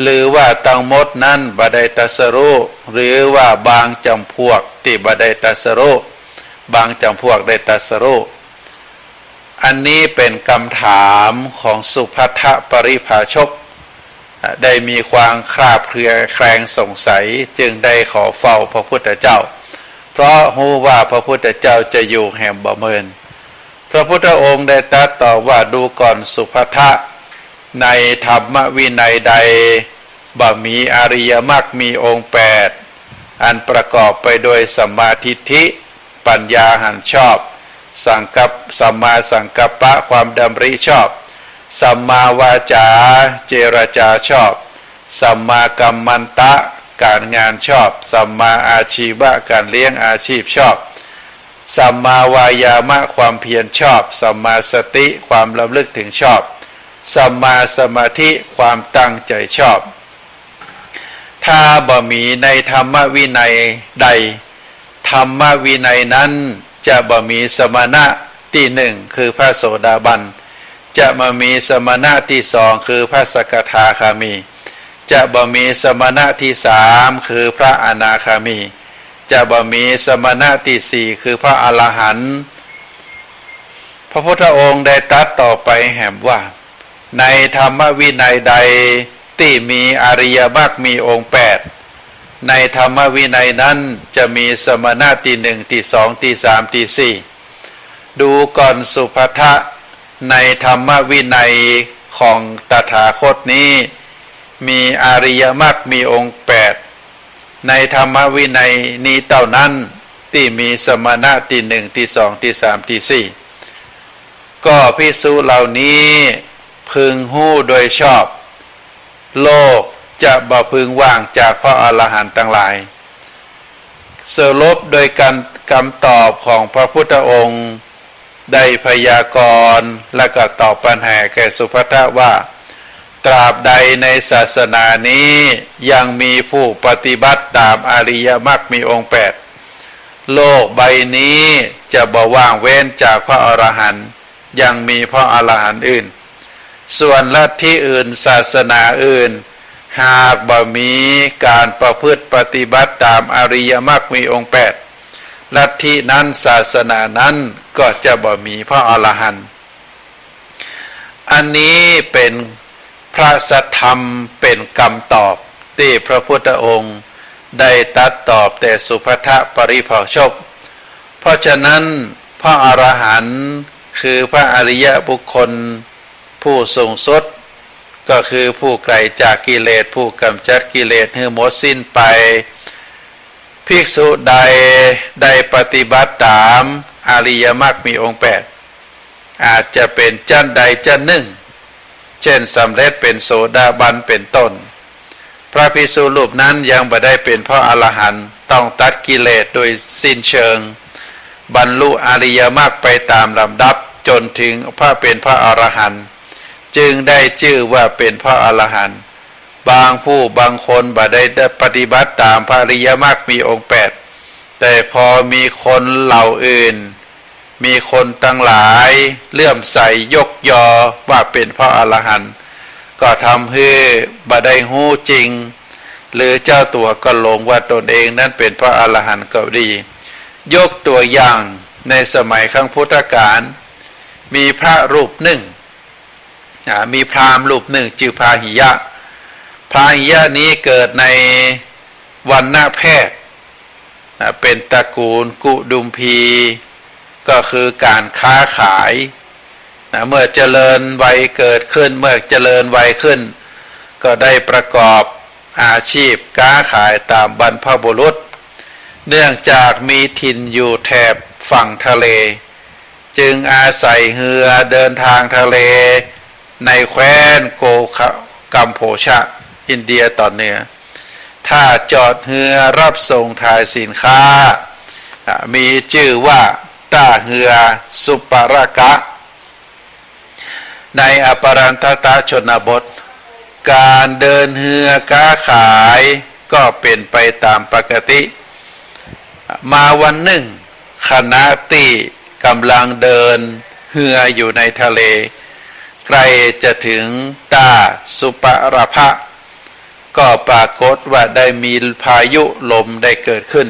หรือว่าทั้งหมดนั้นบ่ได้ตรัสรู้หรือว่าบางจำพวกที่บ่ได้ตรัสรู้บางจำพวกได้ตรัสรู้อันนี้เป็นคำถามของสุภัททะปริภาชกได้มีความคลาดเคลื่อนแคลงสงสัยจึงได้ขอเฝ้าพระพุทธเจ้าเพราะรู้ว่าพระพุทธเจ้าจะอยู่แห่งบ่เมินพระพุทธองค์ได้ตรัสตอบว่าดูก่อนสุภัททะในธรรมวินัยใดบ่มีอริยมรรคมีองค์8อันประกอบไปโดยสัมมาทิฏฐิปัญญาหันชอบสัมมาสังกัปปะความดำริชอบสัมมาวาจาเจรจาชอบสัมมากัมมันตะการงานชอบสัมมาอาชีวะการเลี้ยงอาชีพชอบสัมมาวายามะความเพียรชอบสัมมาสติความระลึกถึงชอบสัมมาสมาธิความตั้งใจชอบถ้าบ่มีในธรรมวินัยใดธรรมวินัยนั้นจะบ่มีสมณะที่1คือพระโสดาบันจะมามีสมณะที่2คือพระสกทาคามี จะบ่มีสมณะที่สามคือพระอนาคามี จะบ่มีสมณะที่สี่คือพระอรหันต์พระพุทธองค์ได้ตรัสต่อไปแห่งว่าในธรรมวินัยใดที่มีอริยมรรคมีองค์8ในธรรมวินัยนั้นจะมีสมณะที่หนึ่งที่สองที่สามที่สี่ดูก่อนสุภัททะในธรรมวินัยของตถาคตนี้มีอริยมรรคมีองค์8ในธรรมวินัยนี้เท่านั้นที่มีสมณะที่หนึ่งที่สองที่สามที่สี่ก็ภิกษุเหล่านี้พึงหู้โดยชอบโลกจะบ่พึงว่างจากพระอรหันต์ทั้งหลายสรุปโดยการคำตอบของพระพุทธองค์ได้พยากรณ์และก็ตอบปัญหาแก่สุภัททะว่าตราบใดในศาสนานี้ยังมีผู้ปฏิบัติตามอริยมรรคมีองค์8โลกใบนี้จะบ่ว่างเว้นจากพระอรหันต์ยังมีพระอรหันต์อื่นส่วนลัทธิอื่นศาสนาอื่นหากบ่มีการประพฤติปฏิบัติตามอริยมรรคมีองค์8ลัทธินั้นศาสนานั้นก็จะบ่มีพระอรหันต์อันนี้เป็นพระสัทธรรมเป็นคำตอบที่พระพุทธองค์ได้ตรัสตอบแต่สุภัททะปริภาชกเพราะฉะนั้นพระอรหันต์คือพระอริยบุคคลผู้สูงสุดก็คือผู้ไกลจากกิเลสผู้กำจัดกิเลสให้หมดสิ้นไปภิกษุใดได้ปฏิบัติตามอริยมรรคมีองค์8อาจจะเป็นชั้นใดชั้นหนึ่งเช่นสำเร็จเป็นโสดาบันเป็นต้นพระภิกษุรูปนั้นยังบ่ได้เป็นพระอรหันต์ต้องตัดกิเลสโดยสิ้นเชิงบรรลุอริยมรรคไปตามลำดับจนถึงพระเป็นพระอรหันต์จึงได้ชื่อว่าเป็นพระอรหันต์บางผู้บางคนบ่ได้ปฏิบัติตามพระอริยมรรคมีองค์8แต่พอมีคนเหล่าอื่นมีคนทั้งหลายเลื่อมใสยกยอว่าเป็นพระอรหันต์ก็ทำให้บ่ได้หู้จริงหรือเจ้าตัวก็หลงว่าตนเองนั้นเป็นพระอรหันต์ก็ดียกตัวอย่างในสมัยครั้งพุทธกาลมีพระรูปหนึ่งมีพราหมณ์รูปหนึ่งชื่อพาหิยะพาหิยะนี้เกิดในวรรณแพทย์เป็นตระกูลกุดุมพีก็คือการค้าขายเมื่อเจริญวัยเกิดขึ้นเมื่อเจริญวัยขึ้นก็ได้ประกอบอาชีพค้าขายตามบรรพบุรุษเนื่องจากมีถิ่นอยู่แถบฝั่งทะเลจึงอาศัยเรือเดินทางทะเลในแคว้นโกกัมโพชะอินเดียตอนเหนือถ้าจอดเรือรับส่งถ่ายสินค้ามีชื่อว่าต้าเรือสุปรากะในอปรันตตชนบทการเดินเรือค้าขายก็เป็นไปตามปกติมาวันหนึ่งคณะที่กำลังเดินเรืออยู่ในทะเลใกล้จะถึงต้าสุปราภะก็ปรากฏว่าได้มีพายุลมได้เกิดขึ้น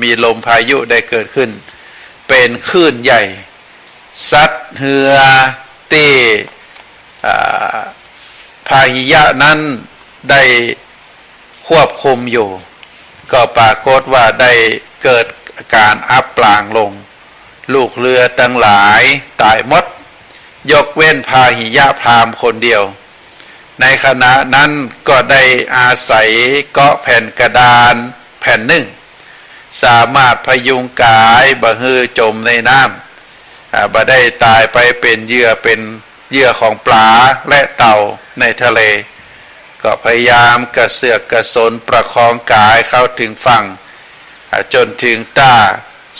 มีลมพายุได้เกิดขึ้นเป็นคลื่นใหญ่ซัดเรือที่พาหิยะนั้นได้ควบคุมอยู่ก็ปรากฏว่าได้เกิดการอับปางลงลูกเรือทั้งหลายตายหมดยกเว้นพาหิยะพราหมณ์คนเดียวในขณะนั้นก็ได้อาศัยเกาะแผ่นกระดานแผ่นหนึ่งสามารถพยุงกายบ่ฮือจมในน้ำบ่ได้ตายไปเป็นเหยื่อของปลาและเต่าในทะเลก็พยายามกระเสือกกระสนประคองกายเข้าถึงฝั่งจนถึงต้า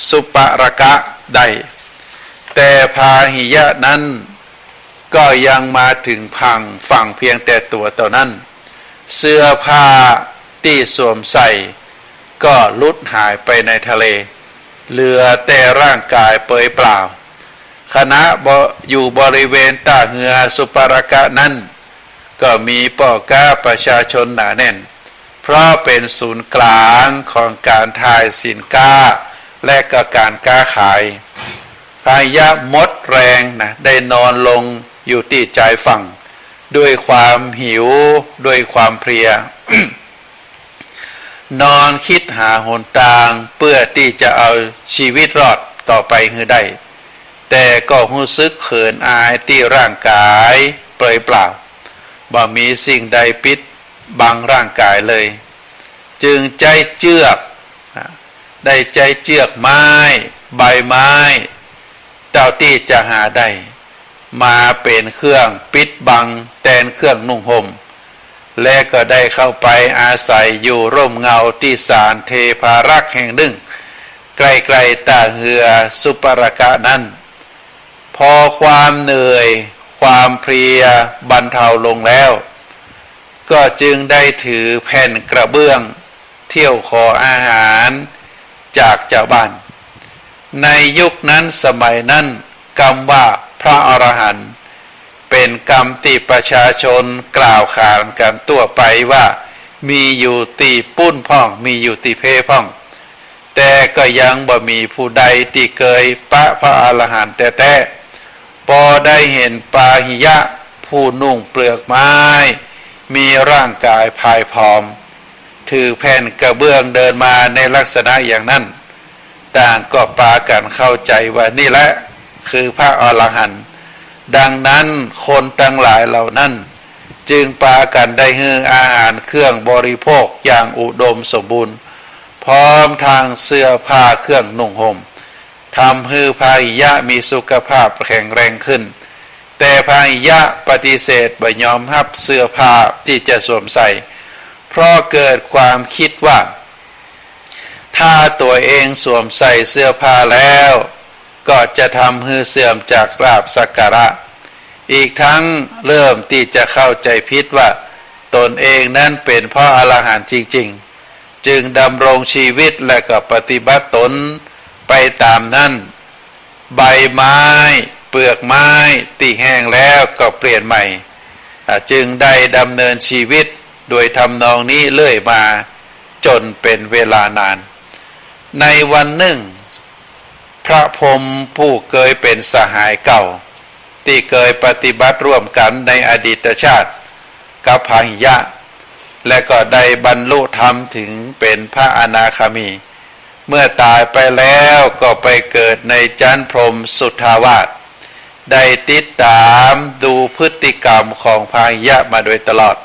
สุปรากะได้แต่พาหิยะนั้นก็ยังมาถึงฝั่งเพียงแต่ตัวเท่านั้นเสื้อผ้าที่สวมใส่ก็ลุดหายไปในทะเลเหลือแต่ร่างกายเปลือยเปล่าคณะอยู่บริเวณต้าเรือสุปรากะนั้น ก็มีป่อก้าประชาชนหนาแน่นเพราะเป็นศูนย์กลางของการทายสินค้าและก็การค้าขายพายะมดแรงนะได้นอนลงอยู่ที่ชายฝั่งด้วยความหิวด้วยความเพลีย นอนคิดหาหนทางเพื่อที่จะเอาชีวิตรอดต่อไปให้ได้แต่ก็รู้สึกเขินอายที่ร่างกายเปล่อยเปล่าบ่มีสิ่งใดปิดบังร่างกายเลยจึงใจเจือกได้ใจเจือกไม้ใบไม้เจ้าที่จะหาได้มาเป็นเครื่องปิดบังแทนเครื่องนุ่งห่มและก็ได้เข้าไปอาศัยอยู่ร่มเงาที่ศาลเทพารักษ์แห่งหนึ่งใกล้ๆตาเหือสุปรากะนั้นพอความเหนื่อยความเพลียบรรเทาลงแล้วก็จึงได้ถือแผ่นกระเบื้องเที่ยวขออาหารจากเจ้าบ้านในยุคนั้นสมัยนั้นคำว่าพระอรหันต์เป็นคำที่ประชาชนกล่าวขานกันทั่วไปว่ามีอยู่ตีปุ้นพ่องมีอยู่ตีเพพ่องแต่ก็ยังบ่มีผู้ใดที่เคยปะพระอรหันต์แต่พอได้เห็นปาหิยะผู้นุ่งเปลือกไม้มีร่างกายพายผอมถือแผ่นกระเบื้องเดินมาในลักษณะอย่างนั้นต่างก็ปากันเข้าใจว่านี่แหละคือพระอรหันต์ดังนั้นคนทั้งหลายเหล่านั้นจึงปากันได้ฮืออาหารเครื่องบริโภคอย่างอุดมสมบูรณ์พร้อมทางเสื้อผ้าเครื่องนุ่งห่มทำให้พาหิยะมีสุขภาพแข็งแรงขึ้นแต่พาหิยะปฏิเสธบ่ยอมรับเสื้อผ้าที่จะสวมใส่เพราะเกิดความคิดว่าถ้าตัวเองสวมใส่เสื้อผ้าแล้วก็จะทำให้เสื่อมจากลาภสักการะอีกทั้งเริ่มที่จะเข้าใจผิดว่าตนเองนั้นเป็นพระอรหันต์จริงๆจึงดำรงชีวิตและก็ปฏิบัติตนไปตามนั้นใบไม้เปลือกไม้ที่แห้งแล้วก็เปลี่ยนใหม่จึงได้ดำเนินชีวิตโดยทำนองนี้เรื่อยมาจนเป็นเวลานานในวันหนึ่งพระพรหมผู้เคยเป็นสหายเก่าที่เคยปฏิบัติร่วมกันในอดีตชาติกับพาหิยะและก็ได้บรรลุธรรมถึงเป็นพระอนาคามีเมื่อตายไปแล้วก็ไปเกิดในชั้นพรหมสุทธาวาสได้ติดตามดูพฤติกรรมของพาหิยะมาโดยตลอด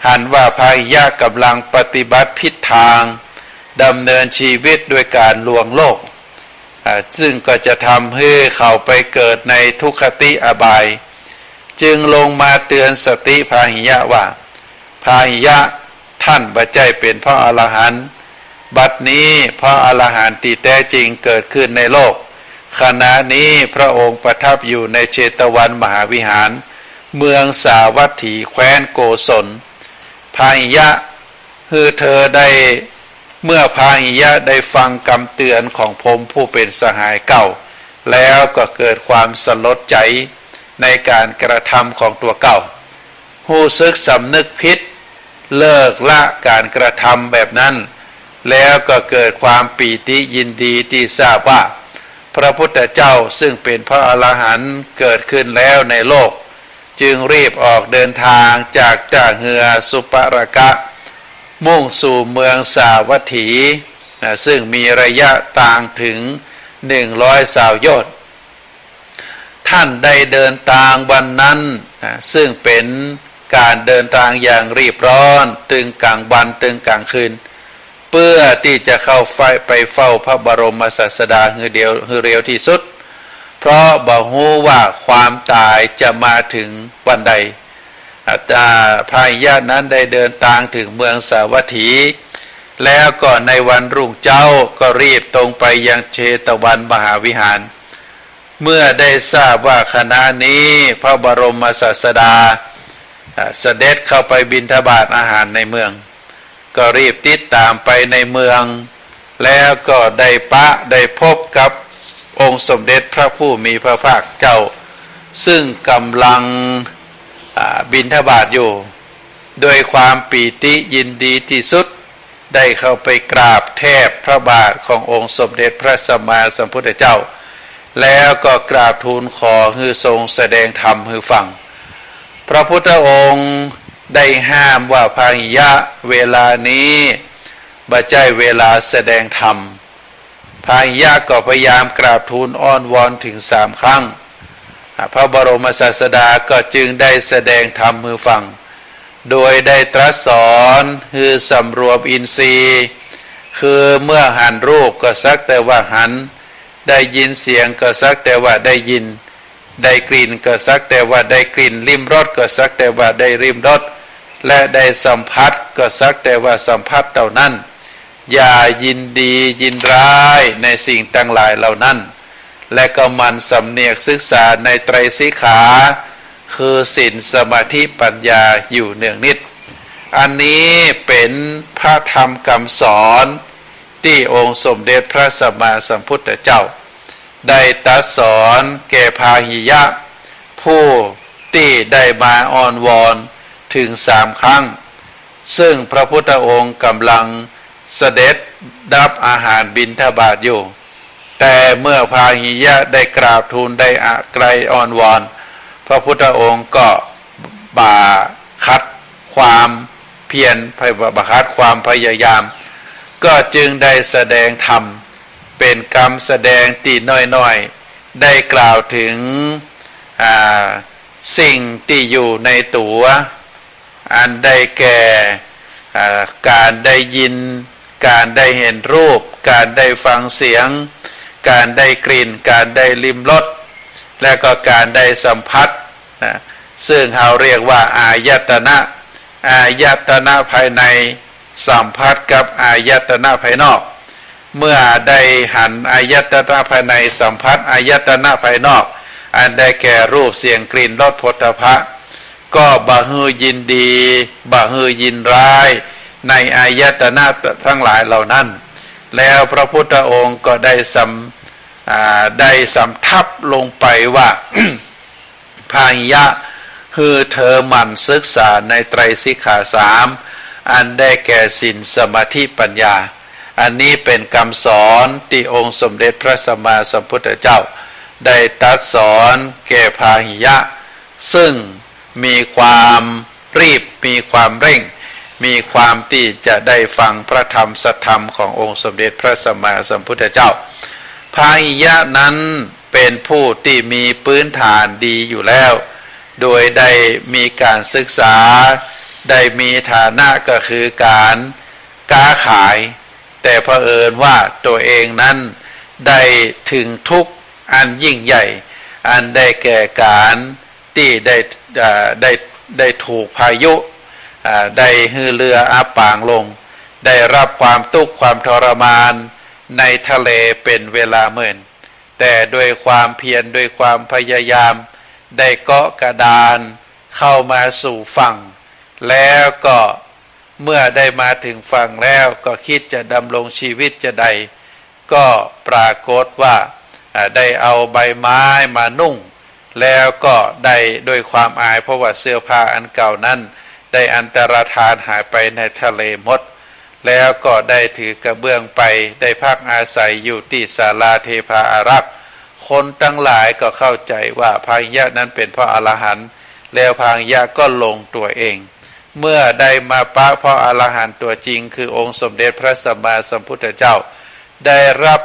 หันว่าพาหิยะกำลังปฏิบัติผิดทางดำเนินชีวิตด้วยการลวงโลกซึ่งก็จะทำให้เขาไปเกิดในทุกขติอบายจึงลงมาเตือนสติพาหิยะว่าพาหิยะท่านบัจจัยเป็นพระอรหันต์บัดนี้พระอรหันต์ที่แท้จริงเกิดขึ้นในโลกขณะนี้พระองค์ประทับอยู่ในเชตวันมหาวิหารเมืองสาวัตถีแคว้นโกศลพาหิยะเธอได้เมื่อพาหิยะได้ฟังคำเตือนของพรหมผู้เป็นสหายเก่าแล้วก็เกิดความสลดใจในการกระทำของตัวเก่ารู้สึกสำนึกผิดเลิกละการกระทำแบบนั้นแล้วก็เกิดความปีติยินดีที่ทราบว่าพระพุทธเจ้าซึ่งเป็นพระอรหันต์เกิดขึ้นแล้วในโลกจึงรีบออกเดินทางจากท่าเรือสุปรากะมุ่งสู่เมืองสาวัตถีซึ่งมีระยะทางถึง100 สาวโยชน์ท่านได้เดินทางวันนั้นซึ่งเป็นการเดินทางอย่างรีบร้อนตึงกลางวันตึงกลางคืนเพื่อที่จะเข้าไปเฝ้าพระบรมศาสดาฮือเร็วที่สุดเพราะบ่ฮู้ว่าความตายจะมาถึงวันใดพาหิยะนั้นได้เดินทางถึงเมืองสาวัตถีแล้วก็ในวันรุ่งเช้าก็รีบตรงไปยังเชตวันมหาวิหารเมื่อได้ทราบว่าขณะนี้พระบรมศาสดาเสด็จเข้าไปบิณฑบาตอาหารในเมืองก็รีบติดตามไปในเมืองแล้วก็ได้พบกับองค์สมเด็จพระผู้มีพระภาคเจ้าซึ่งกำลัง บิณฑบาตอยู่โดยความปีติยินดีที่สุดได้เข้าไปกราบแทบพระบาทขององค์สมเด็จพระสัมมาสัมพุทธเจ้าแล้วก็กราบทูลขอให้ทรงแสดงธรรมให้ฟังพระพุทธองค์ได้ห้ามว่าพาหิยะเวลานี้บ่ใช่เวลาแสดงธรรมพาหิยะก็พยายามกราบทูลอ้อนวอนถึง3 ครั้งพระบรมศาสดาก็จึงได้แสดงธรรมให้ฟังโดยได้ตรัสสอนคือสำรวมอินทรีย์คือเมื่อหันรูปก็สักแต่ว่าหันได้ยินเสียงก็สักแต่ว่าได้ยินได้กลิ่นก็สักแต่ว่าได้กลิ่นลิ้มรสก็สักแต่ว่าได้ลิ้มรสและได้สัมผัสก็สักแต่ว่าสัมผัสเท่านั้นอย่ายินดียินร้ายในสิ่งต่างหลายเหล่านั้นและก็มันสำเนียกศึกษาในไตรสิกขาคือศีลสมาธิปัญญาอยู่เนืองนิดอันนี้เป็นพระธรรมคำสอนที่องค์สมเด็จพระสัมมาสัมพุทธเจ้าได้ตรัสสอนแก่พาหิยะผู้ที่ได้มาอ้อนวอนถึง3 ครั้งซึ่งพระพุทธองค์กำลังเสด็จรับอาหารบิณฑบาตอยู่แต่เมื่อพาหิยะได้กราบทูลได้ไกลอ้อนวอนพระพุทธองค์ก็บ่าคัดความเพียรบ่าคัดความพยายามก็จึงได้แสดงธรรมเป็นคำแสดงตีน้อยๆได้กล่าวถึงสิ่งที่อยู่ในตัวอันได้แก่การได้ยินการได้เห็นรูปการได้ฟังเสียงการได้กลิ่นการได้ลิ้มรสและก็การได้สัมผัสซึ่งเราเรียกว่าอายตนะภายในสัมผัสกับอายตนะภายนอกเมื่อได้หันอายตนะภายในสัมผัสอายตนะภายนอกอันได้แก่รูปเสียงกลิ่นรสโผฏฐัพพะก็บ่ฮือยินดีบ่ฮือยินร้ายในอายตนะทั้งหลายเหล่านั้นแล้วพระพุทธองค์ก็ได้สำทับลงไปว่า พาหิยะคือเธอหมั่นศึกษาในไตรสิกขา3อันได้แก่ศีลสมาธิปัญญาอันนี้เป็นคำสอนที่องค์สมเด็จพระสัมมาสัมพุทธเจ้าได้ตรัสสอนแก่พาหิยะซึ่งมีความรีบมีความเร่งมีความที่จะได้ฟังพระธรรมสัทธรรมขององค์สมเด็จพระสัมมาสัมพุทธเจ้าพาหิยะนั้นเป็นผู้ที่มีพื้นฐานดีอยู่แล้วโดยได้มีการศึกษาได้มีฐานะก็คือการค้าขายแต่เผอิญว่าตัวเองนั้นได้ถึงทุกข์อันยิ่งใหญ่อันได้แก่การที่ได้ถูกพายุได้ฮือเรืออับปางลงได้รับความทุกข์ความทรมานในทะเลเป็นเวลาเมื่นแต่ด้วยความเพียรด้วยความพยายามได้เกาะกระดานเข้ามาสู่ฝั่งแล้วก็เมื่อได้มาถึงฝั่งแล้วก็คิดจะดำรงชีวิตจะใดก็ปรากฏว่าได้เอาใบไม้มานุ่งแล้วก็ได้ด้วยความอายเพราะว่าเสื้อผ้าอันเก่านั้นได้อันตรธานหายไปในทะเลหมดแล้วก็ได้ถือกระเบื้องไปได้พักอาศัยอยู่ที่ศาลาเทพาอารักษ์คนทั้งหลายก็เข้าใจว่าพาหิยะนั้นเป็นพระอรหันต์แล้วพาหิยะก็ลงตัวเองเมื่อได้มาปะพระอรหันต์ตัวจริงคือองค์สมเด็จพระสัมมาสัมพุทธเจ้าได้รับ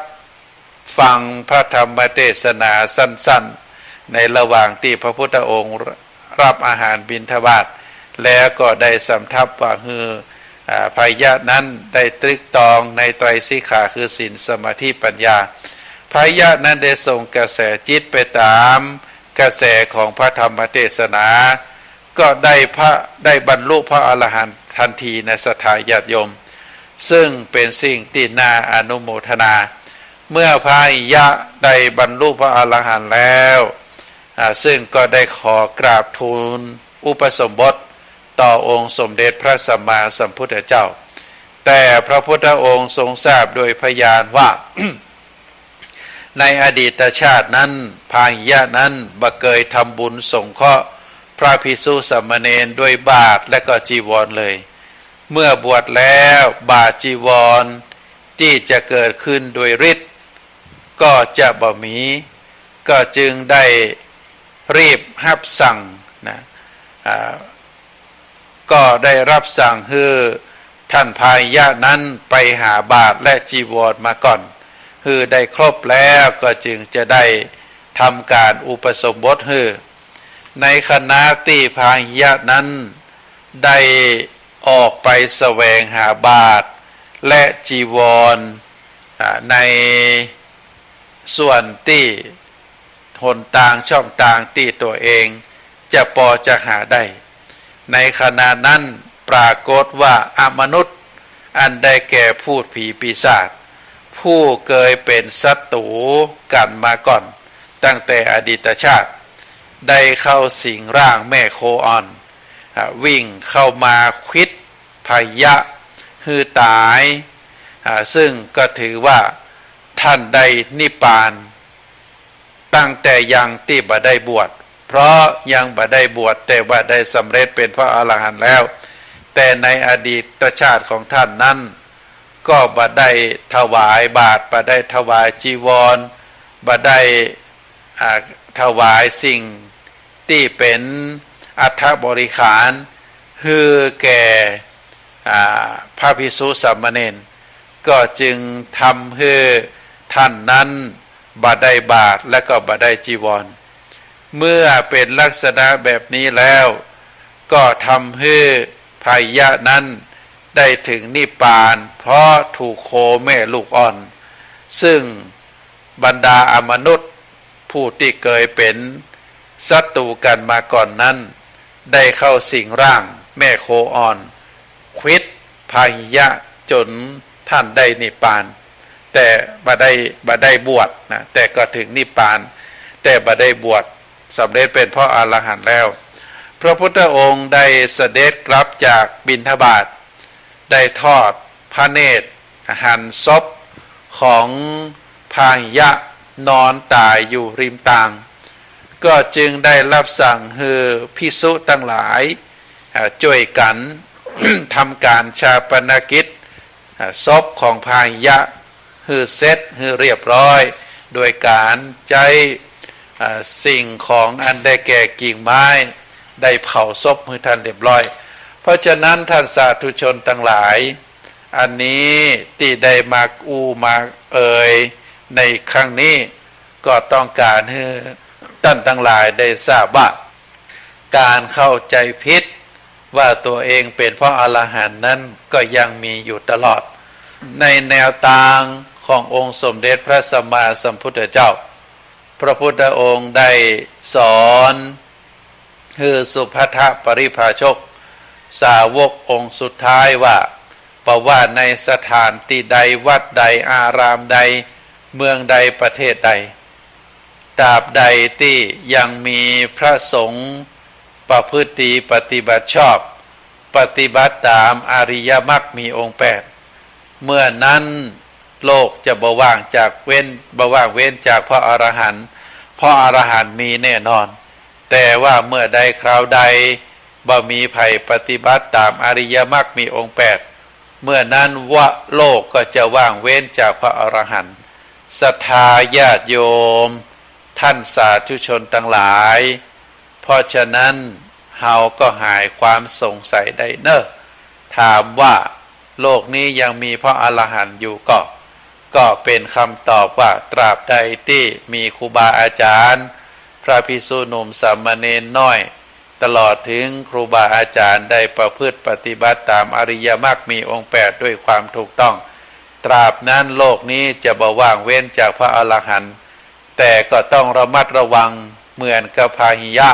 ฟังพระธรรมเทศนาสั้นๆในระหว่างที่พระพุทธองค์รับอาหารบิณฑบาตแล้วก็ได้สำทับว่าพาหิยะนั้นได้ตรึกตรองในไตรสิกขาคือศีลสมาธิปัญญาพาหิยะนั้นได้ส่งกระแสจิตไปตามกระแสของพระธรรมเทศนาก็ได้บรรลุพระอรหันต์ทันทีในศรัทธาญาติโยมซึ่งเป็นสิ่งที่น่าอนุโมทนาเมื่อพาหิยะได้บรรลุพระอรหันต์แล้วซึ่งก็ได้ขอกราบทูลอุปสมบทต่อองค์สมเด็จพระสัมมาสัมพุทธเจ้าแต่พระพุทธองค์ทรงทราบโดยพยานว่า ในอดีตชาตินั้นพาหิยะนั้นบ่เคยทำบุญสงเคราะห์ พระภิกษุสามเณรด้วยบาตรและก็จีวรเลยเมื่อบวชแล้วบาตรจีวรที่จะเกิดขึ้นโดยฤทธิ์ก็จะบ่มีก็จึงได้รีบรับสั่งนะก็ได้รับสั่งให้ท่านพายะนั้นไปหาบาตรและจีวรมาก่อนคือได้ครบแล้วก็จึงจะได้ทำการอุปสมบทให้ในคณะที่พายะนั้นได้ออกไปแสวงหาบาตรและจีวรในส่วนที่หนทางช่องทางที่ตัวเองจะพอจะหาได้ในขณะนั้นปรากฏว่าอมนุษย์อันได้แก่พูดผีปีศาจผู้เคยเป็นศัตรูกันมาก่อนตั้งแต่อดีตชาติได้เข้าสิงร่างแม่โคอ่อนวิ่งเข้ามาควิดพยะฮือตายซึ่งก็ถือว่าท่านได้นิพพานตั้งแต่ยังที่บ่ได้บวชเพราะยังบ่ได้บวชแต่ว่าได้สำเร็จเป็นพระอรหันต์แล้วแต่ในอดีตชาติของท่านนั้นก็บ่ได้ถวายบาตรบ่ได้ถวายจีวรบ่ได้ถวายสิ่งที่เป็นอัฐบริขารคือแก่พระภิกษุสามเณรก็จึงทำให้ท่านนั้นบ่ได้บาตรและก็บ่ได้จีวรเมื่อเป็นลักษณะแบบนี้แล้วก็ทำให้พายะนั้นได้ถึงนิพพานเพราะถูกโคแม่ลูกอ่อนซึ่งบรรดาอมนุษย์ผู้ที่เคยเป็นศัตรูกันมาก่อนนั้นได้เข้าสิงร่างแม่โคอ่อนควิดพายะจนท่านได้นิพพานแต่บ่ได้บวชนะแต่ก็ถึงนิพพานแต่บ่ได้บวชสำเร็จเป็นพระอรหันต์แล้วพระพุทธองค์ได้เสด็จกลับจากบิณฑบาตได้ทอดพระเนตรหันศพของพายะนอนตายอยู่ริมตางก็จึงได้รับสั่งให้ภิกษุทั้งหลายช่วยกัน ทำการชาปนกิจศพของพายะให้เสร็จให้เรียบร้อยโดยการใช้สิ่งของอันได้แก่กิ่งไม้ได้เผาศพให้ท่านเรียบร้อยเพราะฉะนั้นท่านสาธุชนทั้งหลายอันนี้ที่ได้มามาในครั้งนี้ก็ต้องการให้ท่านทั้งหลายได้ทราบว่าการเข้าใจผิดว่าตัวเองเป็นพระอรหันต์นั้นก็ยังมีอยู่ตลอดในแนวทางขององค์สมเด็จพระสัมมาสัมพุทธเจ้าพระพุทธองค์ได้สอนคือสุภัททปริภาชกสาวกองค์สุดท้ายว่าว่าในสถานที่ใดวัดใดอารามใดเมืองใดประเทศใดตราบใดที่ยังมีพระสงฆ์ประพฤติปฏิบัติชอบปฏิบัติตามอริยมรรคมีองค์8เมื่อนั้นโลกจะบ่ว่างเว้นจากพระอรหันต์พระอรหันต์มีแน่นอนแต่ว่าเมื่อใดคราวใดบ่มีภัยปฏิบัติตามอริยมรรคมีองค์8เมื่อนั้นว่าโลกก็จะว่างเว้นจากพระอรหันต์ศรัทธาญาติโยมท่านสาธุชนทั้งหลายเพราะฉะนั้นเฮาก็หายความสงสัยได้เนอะถามว่าโลกนี้ยังมีพระอรหันต์อยู่ก็เป็นคำตอบว่าตราบใดที่มีครูบาอาจารย์พระภิกษุหนุ่มสามเณรน้อยตลอดถึงครูบาอาจารย์ได้ประพฤติปฏิบัติตามอริยมรรคมีองค์8ด้วยความถูกต้องตราบนั้นโลกนี้จะบ่ว่างเว้นจากพระอรหันต์แต่ก็ต้องระมัดระวังเหมือนกับพาหิยะ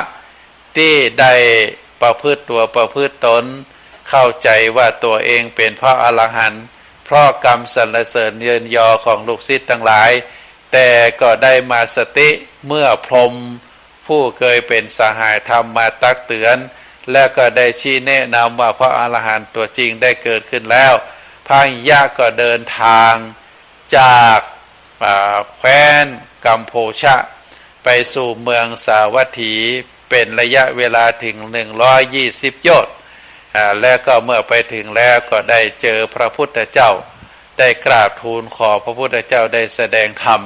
ที่ได้ประพฤติตัวประพฤติตนเข้าใจว่าตัวเองเป็นพระอรหันต์เพราะกรรมสรรเสริญเยินยอของลูกศิษย์ทั้งหลายแต่ก็ได้มาสติเมื่อพรหมผู้เคยเป็นสหายธรรมมาตักเตือนและก็ได้ชี้แนะนำว่าพระอรหันต์ตัวจริงได้เกิดขึ้นแล้วพาหิยะก็เดินทางจากแคว้นกัมพูชาไปสู่เมืองสาวัตถี เป็นระยะเวลาถึง120 โยชน์แล้วก็เมื่อไปถึงแล้วก็ได้เจอพระพุทธเจ้าได้กราบทูลขอพระพุทธเจ้าได้แสดงธรรม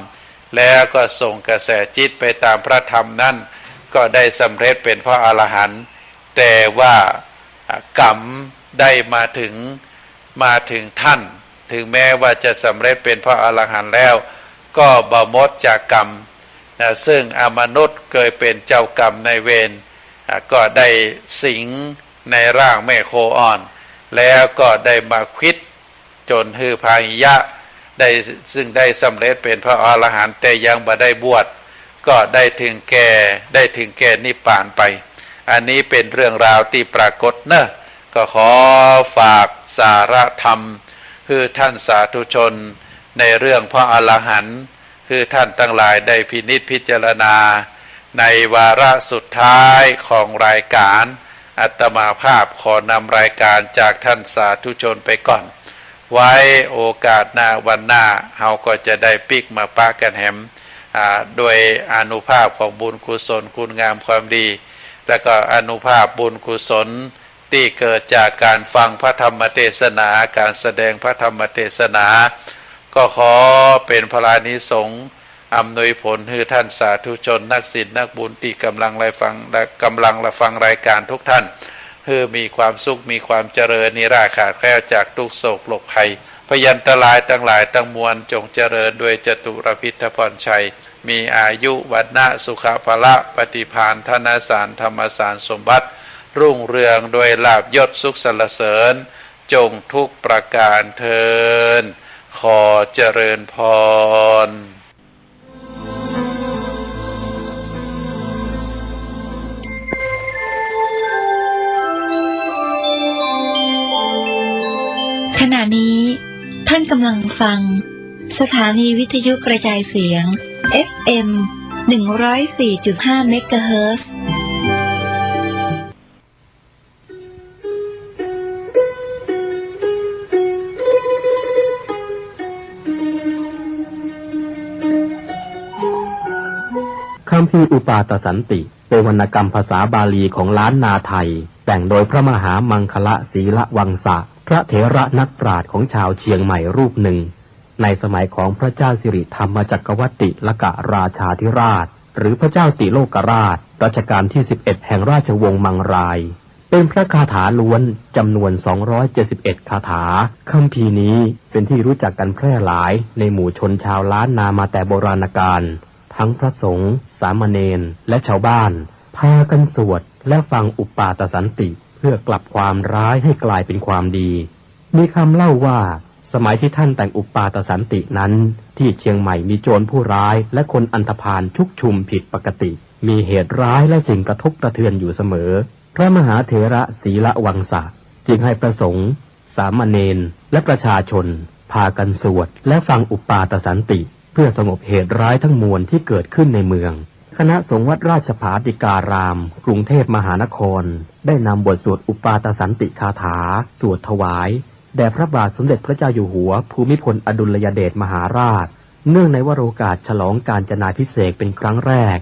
แล้วก็ส่งกระแสจิตไปตามพระธรรมนั้นก็ได้สำเร็จเป็นพระอรหันต์แต่ว่ากรรมได้มาถึงท่านถึงแม้ว่าจะสำเร็จเป็นพระอรหันต์แล้วก็บ่หมดจากกรรมซึ่งมนุษย์เคยเป็นเจ้ากรรมนายเวรก็ได้สิงในร่างแม่โคอ่อนแล้วก็ได้มาคิดจนฮือพาหิยะได้ซึ่งได้สำเร็จเป็นพระอรหันต์แต่ยังบ่ได้บวชก็ได้ถึงแก่นิพพานไปอันนี้เป็นเรื่องราวที่ปรากฏนะก็ขอฝากสาระธรรมคือท่านสาธุชนในเรื่องพระอรหันต์คือท่านทั้งหลายได้พินิจพิจารณาในวาระสุดท้ายของรายการอาตมาภาพขอนำรายการจากท่านสาธุชนไปก่อนไว้โอกาสหน้าวันหน้าเฮาก็จะได้ปิกมาปะกันแหมโดยอานุภาพของบุญกุศลคุณงามความดีและก็อานุภาพบุญกุศลที่เกิดจากการฟังพระธรรมเทศนาการแสดงพระธรรมเทศนาก็ขอเป็นพลานิสงส์อำนวยผลให้ท่านสาธุชนนักศีลนักบุญที่กำลังรับฟังรายการทุกท่านให้มีความสุขมีความเจริญนิราขาดแคล้วจากทุกโศกโรคภัยพยันตรายทั้งหลายทั้งมวลจงเจริญด้วยจตุรพิทพรชัยมีอายุวันนะสุขภละปฏิภาณธนสารธรรมสารสมบัติรุ่งเรืองโดยลาภยศสุขสรรเสริญจงทุกประการเทินขอเจริญพรขณะนี้ท่านกำลังฟังสถานีวิทยุกระจายเสียง FM 104.5 เมกะเฮิรตซ์คัมภีร์อุปาทสันติเป็นวรรณกรรมภาษาบาลีของล้านนาไทยแต่งโดยพระมหามังคละศีลวังสะพระเถระนักปราชญ์ของชาวเชียงใหม่รูปหนึ่งในสมัยของพระเจ้าสิริธรรมจักรวรรดิลกราชาธิราชหรือพระเจ้าติโลกราชรัชกาลที่11แห่งราชวงศ์มังรายเป็นพระคาถาล้วนจำนวน271คาถาคัมภีร์นี้เป็นที่รู้จักกันแพร่หลายในหมู่ชนชาวล้านนามาแต่โบราณกาลทั้งพระสงฆ์สามเณรและชาวบ้านพากันสวดและฟังอุปาทสันติเพื่อกลับความร้ายให้กลายเป็นความดีมีคำเล่าว่าสมัยที่ท่านแต่งอุปาทสันตินั้นที่เชียงใหม่มีโจรผู้ร้ายและคนอันธพาลชุกชุมผิดปกติมีเหตุร้ายและสิ่งกระทบกระเทือนอยู่เสมอพระมหาเถระศีลวังสะจึงให้พระสงฆ์สามเณรและประชาชนพากันสวดและฟังอุปาทสันติเพื่อสงบเหตุร้ายทั้งมวลที่เกิดขึ้นในเมืองคณะสงฆ์วัดราชภาติการามกรุงเทพมหานครได้นำบทสวดอุปาทสันติคาถาสวดถวายแด่พระบาทสมเด็จพระเจ้าอยู่หัวภูมิพลอดุลยเดชมหาราชเนื่องในวโรกาสฉลองกาญจนาภิเษกเป็นครั้งแรก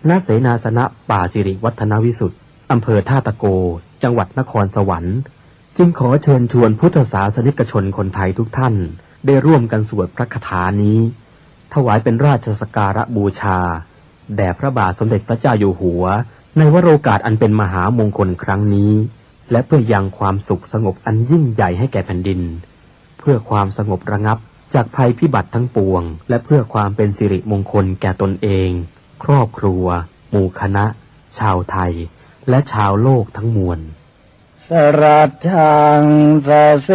ณเสนาสนะป่าสิริวัฒนวิสุทธิ์อำเภอท่าตะโกจังหวัดนครสวรรค์จึงขอเชิญชวนพุทธศาสนิกชนคนไทยทุกท่านได้ร่วมกันสวดพระคาถานี้ถวายเป็นราชสักการะบูชาแด่พระบาทสมเด็จพระเจ้าอยู่หัวในวโรกาสอันเป็นมหามงคลครั้งนี้และเพื่อยังความสุขสงบอันยิ่งใหญ่ให้แก่แผ่นดินเพื่อความสงบระงับจากภัยพิบัติทั้งปวงและเพื่อความเป็นสิริมงคลแก่ตนเองครอบครัวหมู่คณะชาวไทยและชาวโลกทั้งมวลสรัจฉังสะเส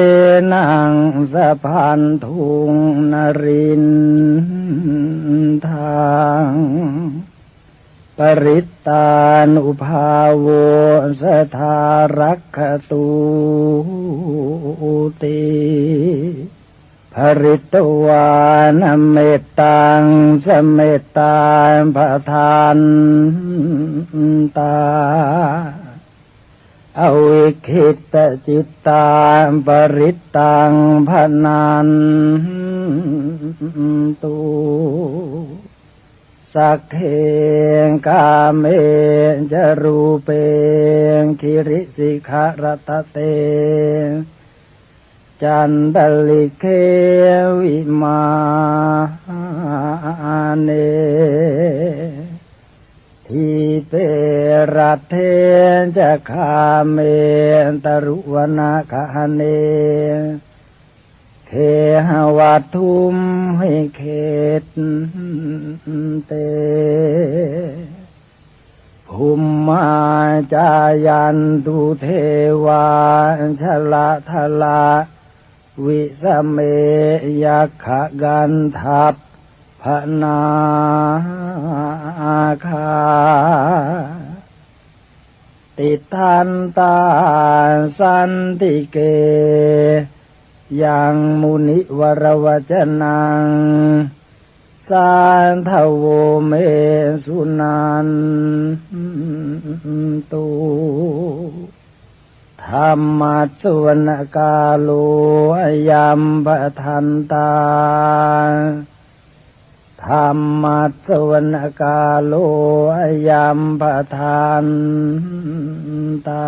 นังสะพันธุงนรินทางปริตตานุภาโวสทารักขตุติภริตวานเมตตังสเมตตาปทานตาอวิคิตจิตตาปริตตังพนันตุ สักเขกาเมจรูเปคิริสิขารตเตจันตลิเควิมาเนทีเปรัตเทจะคาเมตรุวนาคาเนเคหวัทุมให้เขตเตภูมิมาจายันตุเทวาชละทละวิสเมยัคขกันทัพพนาคาติทันตาสันติเกยังมุนิวรวจนังสานทโวเมสุนันตุธรรมัสสวนกาโลยัมปทันตาธรรมัสสวนกาโลยัมปทันตา